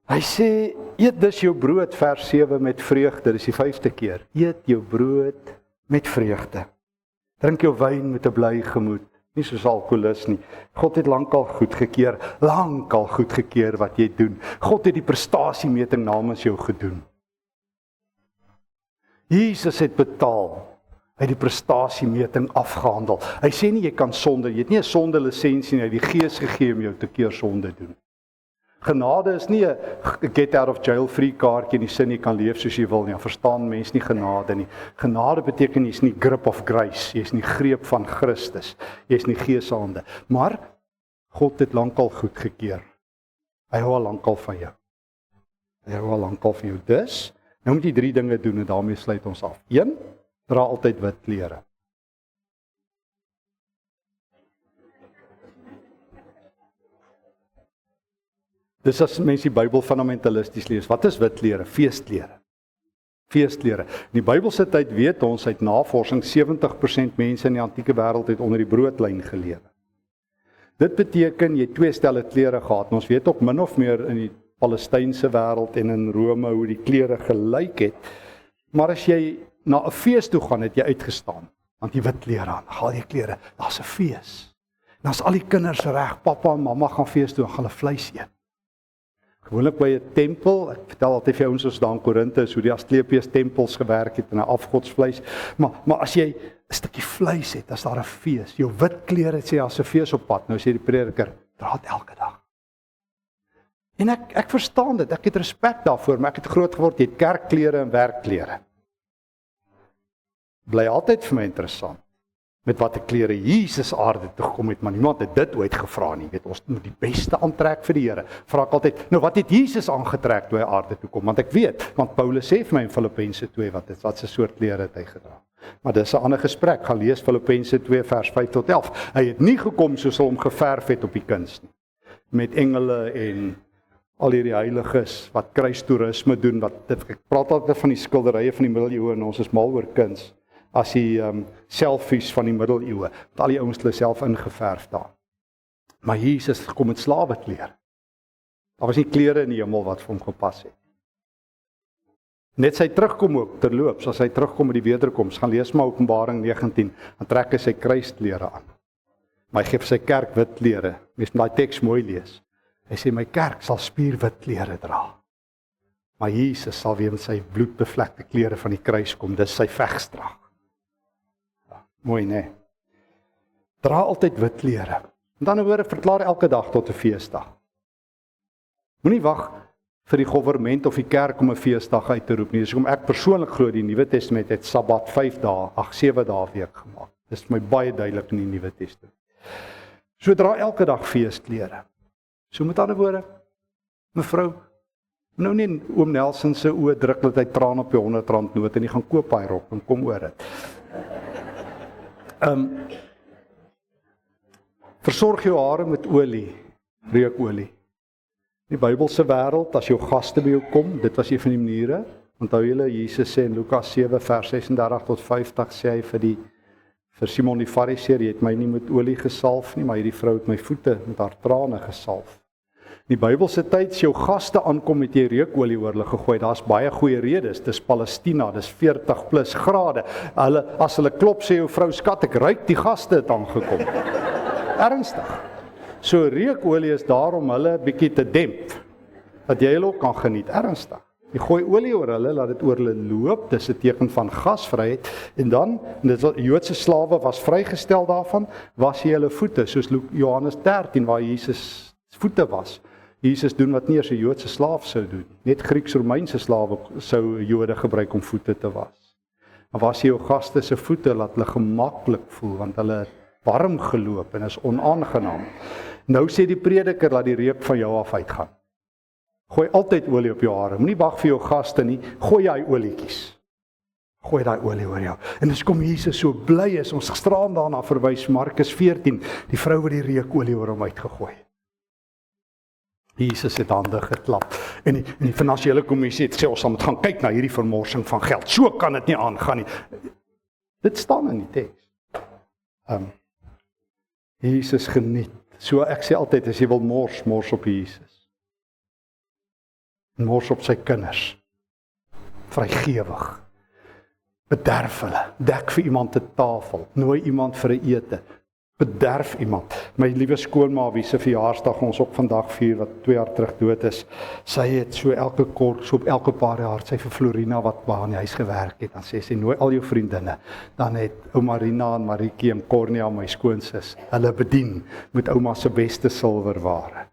Hy sê, eet dus jou brood, vers 7, met vreugde, dis die 5de keer. Eet jou brood met vreugde. Drink jou wyn met 'n bly gemoed, nie soos alkoholus nie. God het lankal goedgekeur wat jy doen. God het die prestasiemeting namens jou gedoen. Jesus het betaal. Hy het die prestasiemeting afgehandel. Hy sê nie jy kan sonde, jy het nie 'n sondelisensie nie, hy het die Gees gegee om jou te keer sonde doen. Genade is nie 'n get out of jail free kaartjie in die sin jy kan leef soos jy wil nie. Verstaan mense nie genade nie. Genade beteken jy's nie grip of grace, jy's nie greep van Christus, jy's nie Gees se hande. Maar God het lankal goedgekeur. Hy hou al lankal van jou. Hy hou al lankal van jou. Dus, nou moet jy 3 dinge doen en daarmee sluit ons af. 1, dra altyd wit klere. Dis as mense die Bybel fundamentalisties lees, wat is wit klere? Feesklere. Feesklere. In die Bybelse tyd weet ons uit navorsing 70% mense in die antieke wêreld het onder die broodlyn gelewe. Dit beteken jy het 2 stelle klere gehad. Ons weet ook min of meer in die Palestynse wêreld en in Rome hoe die klere gelyk het. Maar as jy na 'n fees toe gaan, het jy uitgestaan. Want jy wit klere aan, haal jy klere, daar's 'n fees. En as al die kinders reg, pappa en mamma gaan fees toe, gaan hulle vleis eet. Gewoonlik by 'n tempel, ek vertel altyd vir ouens ons daar in Korinthe is hoe die Asklepios tempels gewerk het en 'n afgodsvleis. Maar as jy 'n stukkie vleis het, as daar 'n fees, jou wit klere sê as 'n fees op pad. Nou sê die prediker, dra dit elke dag. En ek verstaan dit, ek het respek daarvoor, maar ek het groot geword, jy het kerkklere en werkklere. Bly altyd vir my interessant met watter klere Jesus aarde toe gekom het, maar niemand het dit ooit gevra nie. Weet ons moet die beste aantrek vir die Here. Vra ek altyd, nou wat het Jesus aangetrek toe hy aarde toe kom? Want ek weet, want Paulus sê vir my in Filippense 2 wat 'n soort klere het hy gedra. Maar dis 'n ander gesprek. Gaan lees Filippense 2 vers 5 tot 11. Hy het nie gekom soos hom geverf het op die kuns nie. Met engele en al hierdie heiliges wat kruistoerisme doen, ek praat altyd van die skilderye van die middeleeue en ons is mal oor kuns. As die selfies van die middeleeue, met al die ouens hulle self ingeverf daar. Maar Jesus kom met slaweklere. Daar was nie klere in die hemel wat vir hom gepas het. Net sy terugkom ook, terloops, as hy terugkom met die wederkoms, gaan lees maar Openbaring 19, dan trek hy sy kruisklere aan. Maar hy gee vir sy kerk wit klere. Mens moet daai teks mooi lees. Hy sê, my kerk sal spierwit klere dra. Maar Jesus sal weer met sy bloedbevlekte klere van die kruis kom, dis sy vegstrag. Mooi, nee. Dra altyd wit klere. En dan hoor verklaar elke dag tot 'n feesdag. Moenie wag vir die regering of die kerk om 'n feesdag uit te roep nie. Dis hoekom ek persoonlik glo die Nuwe Testament het Sabbat 5 dae, 7 dae week gemaak. Dis vir my baie duidelik in die Nuwe Testament. So dra elke dag feesklere. So met ander woorde, mevrou, nou nie oom Nelson se oë druk dat hy traan op die R100 noot en hy gaan koop hy rok en kom oor dit. Versorg jou hare met olie, reukolie. In die Bybelse wêreld, as jou gaste by jou kom, dit was een van die maniere. Onthou julle, Jesus sê in Lukas 7 vers 36 tot 50 sê hy vir Simon die Fariseer, jy het my nie met olie gesalf nie, maar hierdie vrou het my voete met haar trane gesalf. In die Bybelse tyd, as jou gaste aankom met jy reukolie oor hulle gegooi, daar's baie goeie redes, dis Palestina, dis 40 plus grade. As hulle klop sê jou vrou skat, ek ruik die gaste het aangekom. Ernstig. So reukolie is daar om hulle bietjie te demp, dat jy hulle ook kan geniet, ernstig. Jy gooi olie oor hulle, laat dit oor hulle loop, dis 'n teken van gasvryheid, en dan, Joodse slawe was vrygestel daarvan, was jy hulle voete, soos Johannes 13, waar Jesus voete was. Jesus doen wat nie eers 'n Joodse slaaf sou doen. Net Grieks-Romeinse slawe sou Jode gebruik om voete te was. Maar was jy jou gaste se voete, laat hulle gemaklik voel, want hulle het warm geloop en is onaangenaam. Nou sê die prediker, laat die reuk van jou af uitgaan. Gooi altyd olie op jou hare, moenie wag vir jou gaste nie, gooi jy olietjies. Gooi daai olie oor jou. En dis kom Jesus so bly is, ons gisteraan daarna verwys, Markus 14, die vrou wat die reukolie oor hom uitgegooi het. Jesus het hande geklap. En die finansiële kommissie het gesê, ons moet gaan kyk na hierdie vermorsing van geld. So kan dit nie aangaan nie. Dit staan in die teks. Jesus geniet. So ek sê altyd, as jy wil mors op Jesus. Mors op sy kinders. Vrygewig. Bederf hulle. Dek vir iemand 'n tafel. Nooi iemand vir 'n ete. Bederf iemand. My liewe skoonma wie se verjaarsdag ons op vandag vier wat 2 jaar terug dood is. Sy het so op elke paar jaar sy vir Florina wat by die huis gewerk het, dan sê sy nooi al jou vriendinne. Dan het ouma Rina en Marieke en Cornelia my skoonsis hulle bedien met ouma se beste silwerware.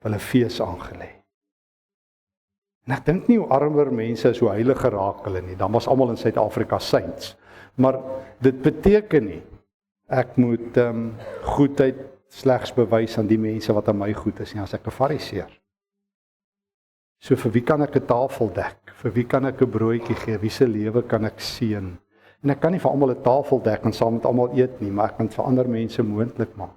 Hulle fees aangelê. En ek dink nie hoe armer mense is, hoe heilig geraak hulle nie. Dan was almal in Suid-Afrika saints. Maar dit beteken nie ek moet goedheid slegs bewys aan die mense wat aan my goed is nie, as ek 'n fariseer. So vir wie kan ek 'n tafel dek? Vir wie kan ek 'n broodjie gee? Wie se lewe kan ek seën? En ek kan nie vir almal 'n tafel dek en saam met almal eet nie, maar ek kan vir ander mense moontlik maak.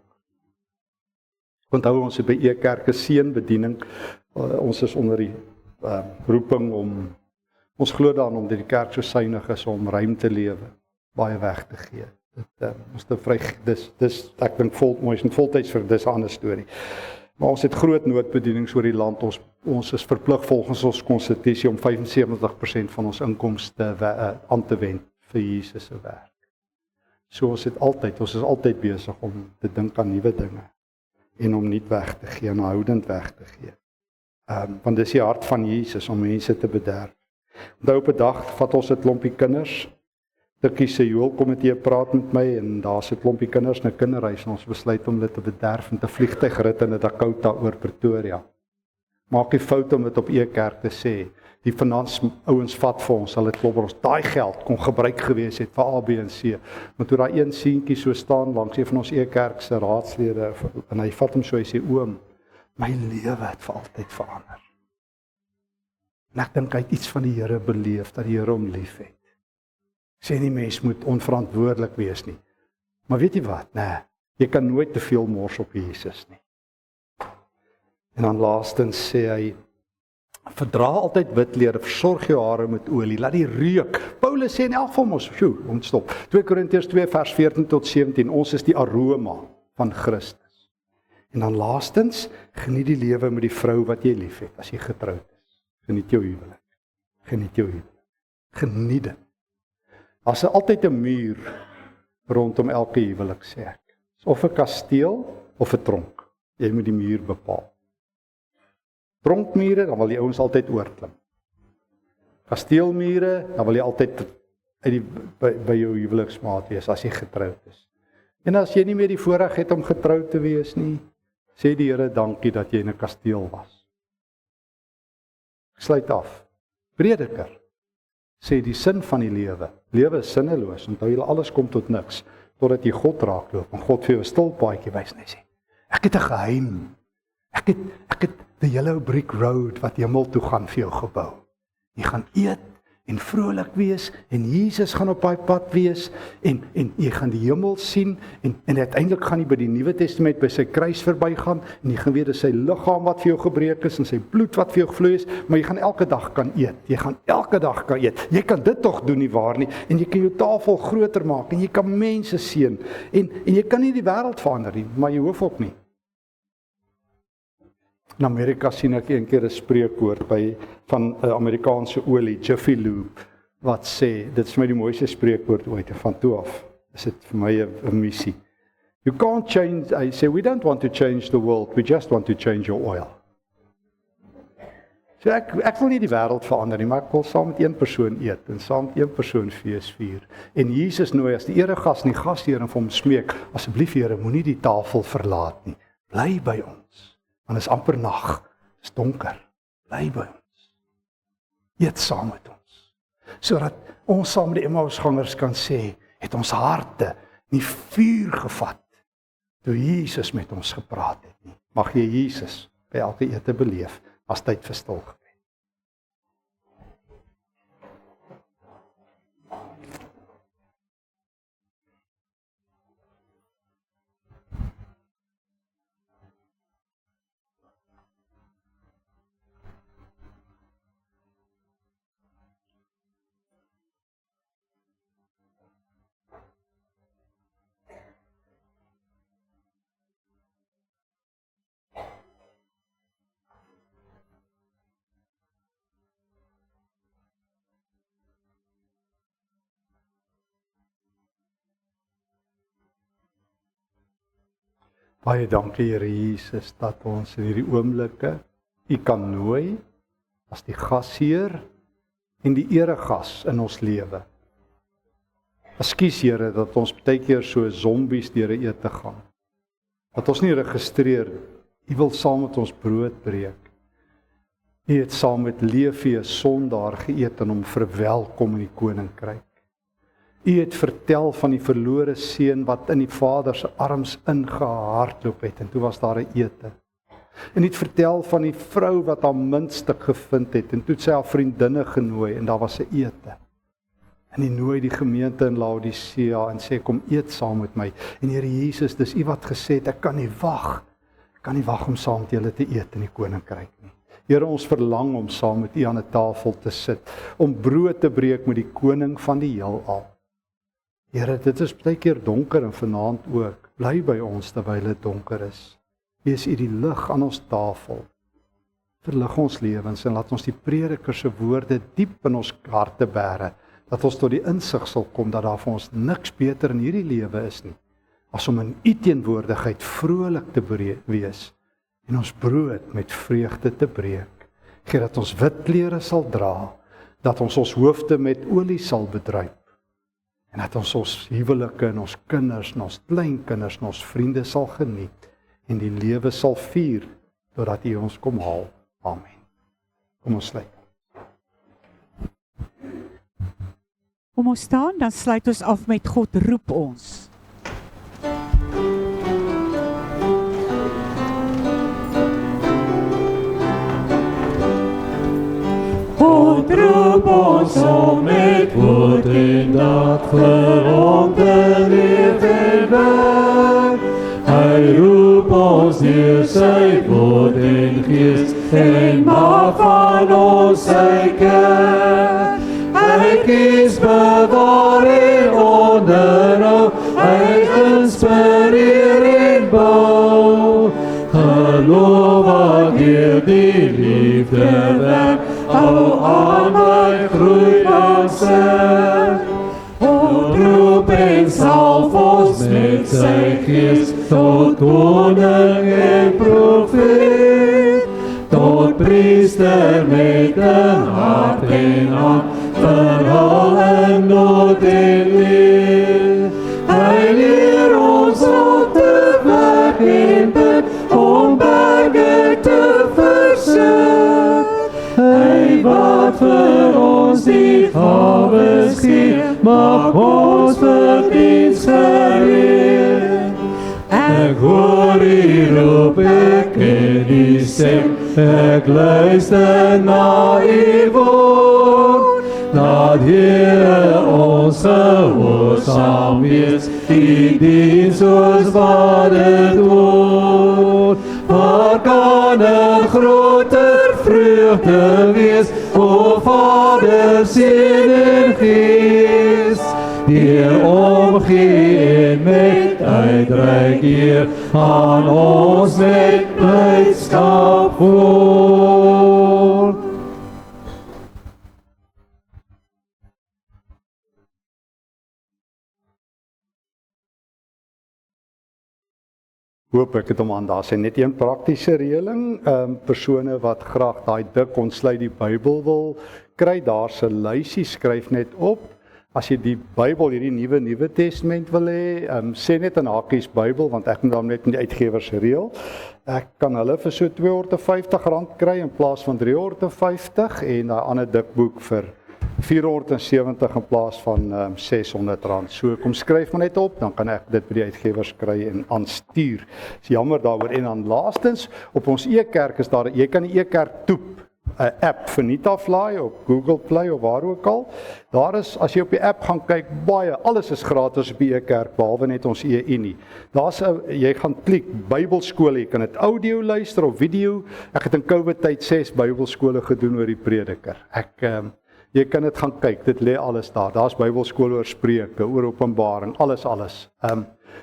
Onthou ons het by E-kerk 'n seënbediening. Ons is onder die roeping om, ons glo daarin om die kerk so suiwig is om ruimte lewe, baie weg te gee. Ek dink voltyds vir dis 'n ander storie. Maar ons het groot noodbedienings oor die land. Ons is verplig volgens ons konstitusie om 75% van ons inkomste aan te wend vir Jesus se werk. So ons is altyd besig om te dink aan nuwe dinge en om nie weg te gee, aanhoudend weg te gee. Want dis die hart van Jesus om mense te bederf. Onthou op 'n dag vat ons 'n klompie kinders. Tikkie se joelkomitee praat met my en daar's 'n klompie kinders in 'n kinderhuis en ons besluit om hulle te bederf met 'n vliegtuigrit in 'n Dakota oor Pretoria. Maak die fout om dit op E-kerk te sê. Die ouens vat vir ons, hulle klop ons daai geld kon gebruik gewees het vir A, B en C. Maar toe daai een seentjie so staan langs een van ons E-kerk se raadslede en hy vat hom so, hy sê oom, my lewe het vir altyd verander. En ek dink hy het iets van die Here beleef, dat die Here hom liefhet. Sê nie mens moet onverantwoordelik wees nie. Maar weet jy wat? Nee, jy kan nooit te veel mors op Jesus nie. En dan laastens sê hy, verdra altyd wit leer, versorg jou hare met olie, laat die reuk. Paulus sê in elk van ons, stop. 2 Korintiërs 2 vers 14 tot 17, ons is die aroma van Christus. En dan laastens, geniet die lewe met die vrou wat jy liefhet, as jy getroud is. Geniet jou huwelik. Geniet jou huwelik. Geniet dit. As altyd 'n muur rondom elke huwelik, sê ek. Of 'n kasteel of 'n tronk. Jy moet die muur bepaal. Tronkmure, dan wil die ouens altyd oorklim. Kasteelmure, dan wil jy altyd by jou huweliksmaat wees as jy getroud is. En as jy nie meer die voorreg het om getroud te wees nie, sê die Here dankie dat jy in 'n kasteel was. Sluit af. Prediker sê die sin van die lewe. Lewe is sinneloos, onthou jy alles kom tot niks, totdat jy God raakloop en God vir jou 'n stil paadjie wys en hy sê, ek het 'n geheim. Ek het die yellow brick road wat hemel toe gaan vir jou gebou. Jy gaan eet en vrolik wees en Jesus gaan op daai pad wees en jy gaan die hemel sien en uiteindelik gaan jy by die Nuwe Testament by sy kruis verbygaan en jy gaan weet dis sy liggaam wat vir jou gebreek is en sy bloed wat vir jou gevloei is, maar jy gaan elke dag kan eet. Jy gaan elke dag kan eet. Jy kan dit tog doen nie waar nie en jy kan jou tafel groter maak en jy kan mense seën en jy kan nie die wêreld verander nie, maar jy hoef ook nie. In Amerika sien ek een keer 'n spreekwoord van 'n Amerikaanse olie, Jiffy Lube, wat sê, dit is vir my die mooiste spreekwoord ooit, van toe af is dit vir my 'n missie. You can't change, I say, we don't want to change the world, we just want to change your oil. So ek wil nie die wêreld verander nie, maar ek wil saam met een persoon eet en saam met een persoon fees vier. En Jesus nooi as die eregas en die gasheer en vir hom smeek, asseblief Here, moenie die tafel verlaat nie. Bly by ons. Want is amper nag, is donker, bly by ons. Eet saam met ons. Sodat ons saam met die Emmausgangers kan sê, het ons harte nie vuur gevat, toe Jesus met ons gepraat het nie. Mag jy Jesus by elke ete beleef, as tyd vir stil gebed. Baie dankie Here Jesus dat ons in hierdie oomblikke U kan nooi as die gasheer en die eregas in ons lewe. Ekskuus Here dat ons baie keer so zombies deur 'n ete gaan. Dat ons nie registreer, U wil saam met ons brood breek. U het saam met Leefie 'n sondaar geëet en hom verwelkom in die koninkryk. U het vertel van die verlore seun wat in die Vader se arms ingehardloop het en toe was daar 'n ete. En u het vertel van die vrou wat haar muntstuk gevind het en toe het sy haar vriendinne genooi en daar was 'n ete. En hy nooi die gemeente in Laodicea en sê kom eet saam met my. En Here Jesus, dis U wat gesê het ek kan nie wag. Ek kan nie wag om saam met julle te eet in die koninkryk nie. Here, ons verlang om saam met U aan 'n tafel te sit, om brood te breek met die koning van die heelal. Here, dit is baie keer donker en vanaand ook. Bly by ons terwyl dit donker is. Wees U die lig aan ons tafel. Verlig ons lewens en laat ons die prediker se woorde diep in ons harte bære, dat ons tot die insig sal kom dat daar vir ons niks beter in hierdie lewe is nie, as om in U teenwoordigheid vrolik te wees en ons brood met vreugde te breek. Gee dat ons wit klere sal dra, dat ons hoofde met olie sal bedruip, en dat ons huwelike en ons kinders en ons kleinkinders en ons vriende sal geniet, en die lewe sal vier, totdat U ons kom haal. Amen. Kom ons sluit. Kom ons staan, dan sluit ons af met God roep ons. God roep ons om met woord en daad vir hom te leef en werk. Hy roep ons deur sy woord en gees en maak van ons sy kerk. Hy kies bewaar en onderhou, hy inspireer en bou. Geloof wat deur die liefde werk, hou aan my groei dan sterk. Oproep en salf ons met sy gees, tot koning en profeet, tot priester met 'n hart en hand, verhaal in nood en leed. Hy leer ons om te werk en bid, om berge te versit. Hy wat vir ons die gawes gee, maak ons verdiens gereed. Ek hoor U roep, ek ken U stem, ek luister na U woord. Laat Here ons gehoorsaam wees, U dien soos wat dit word. Waar kan 'n groter vreugde wees, o Vader, Seun en Gees, deur omgee en met uitreik eer aan ons met blydskap word. Hoop ek het hom aan, daar sê net een praktiese reëling, persone wat graag daai dik ontsluit die Bybel wil kry, daar's 'n lysie, skryf net op. As jy die Bybel, hierdie Nuwe Testament wil hê, sê net in hakies Bybel, want ek moet dan net met die uitgewers reël. Ek kan hulle vir so R250 kry in plaas van R350 en 'n ander dik boek vir R470 in plaas van R600. So kom skryf maar net op, dan kan ek dit by die uitgewers kry en aanstuur. Is jammer daaroor. En dan laastens, op ons e-kerk is daar, jy kan die e-kerk toep, 'n app vir Nitafly op Google Play of waar ook al. Daar is, as jy op die app gaan kyk, alles is gratis op die e-kerk, behalwe net ons e-unie. Jy gaan klik Bybelskole, jy kan dit audio luister of video. Ek het in COVID tyd 6 Bybelskole gedoen oor die prediker. Jy kan dit gaan kyk, dit lê alles daar. Daar's Bybelskole oor Spreuke, oor Openbaring, alles.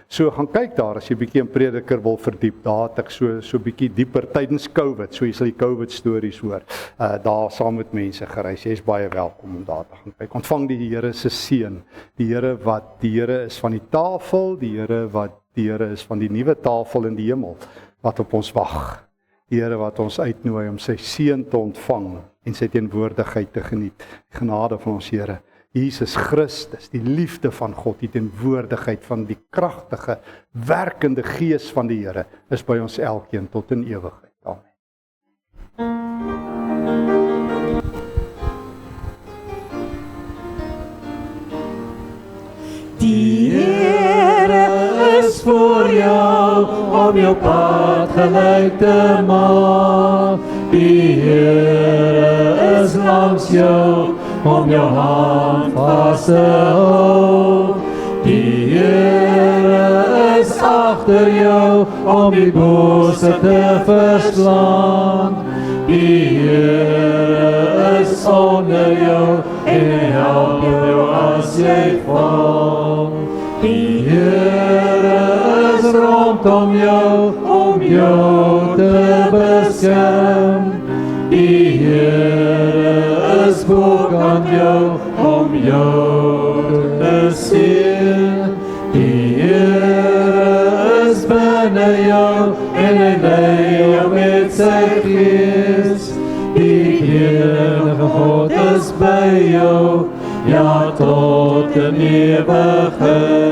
So gaan kyk daar as jy bietjie in prediker wil verdiep. Daar het ek so bietjie dieper tydens COVID, so jy sal die COVID stories hoor. Daar saam met mense gereis. Jy is baie welkom om daar te gaan kyk. Ontvang die Here se seën. Die Here is van die tafel, die Here wat Die Here is van die nuwe tafel in die hemel wat op ons wag. Die Here wat ons uitnooi om sy seën te ontvang en sy teenwoordigheid te geniet. Die genade van ons Here Jesus Christus, die liefde van God, die teenwoordigheid van die kragtige, werkende Gees van die Here is by ons elkeen tot in ewigheid. Amen. Die Here is voor jou om jou pad gelyk te maak. Die Here is langs jou om jou hand vas te hou. Die Here is agter jou om die bose te verslaan. Die Here is onder jou en help jou as jy val. Die Here is rondom jou om jou te beskerm. Die Here is bokant jou om jou te seën. Die Here is binne jou en hy lei jou met sy Gees. Die Heilige God is by jou, ja tot in ewigheid.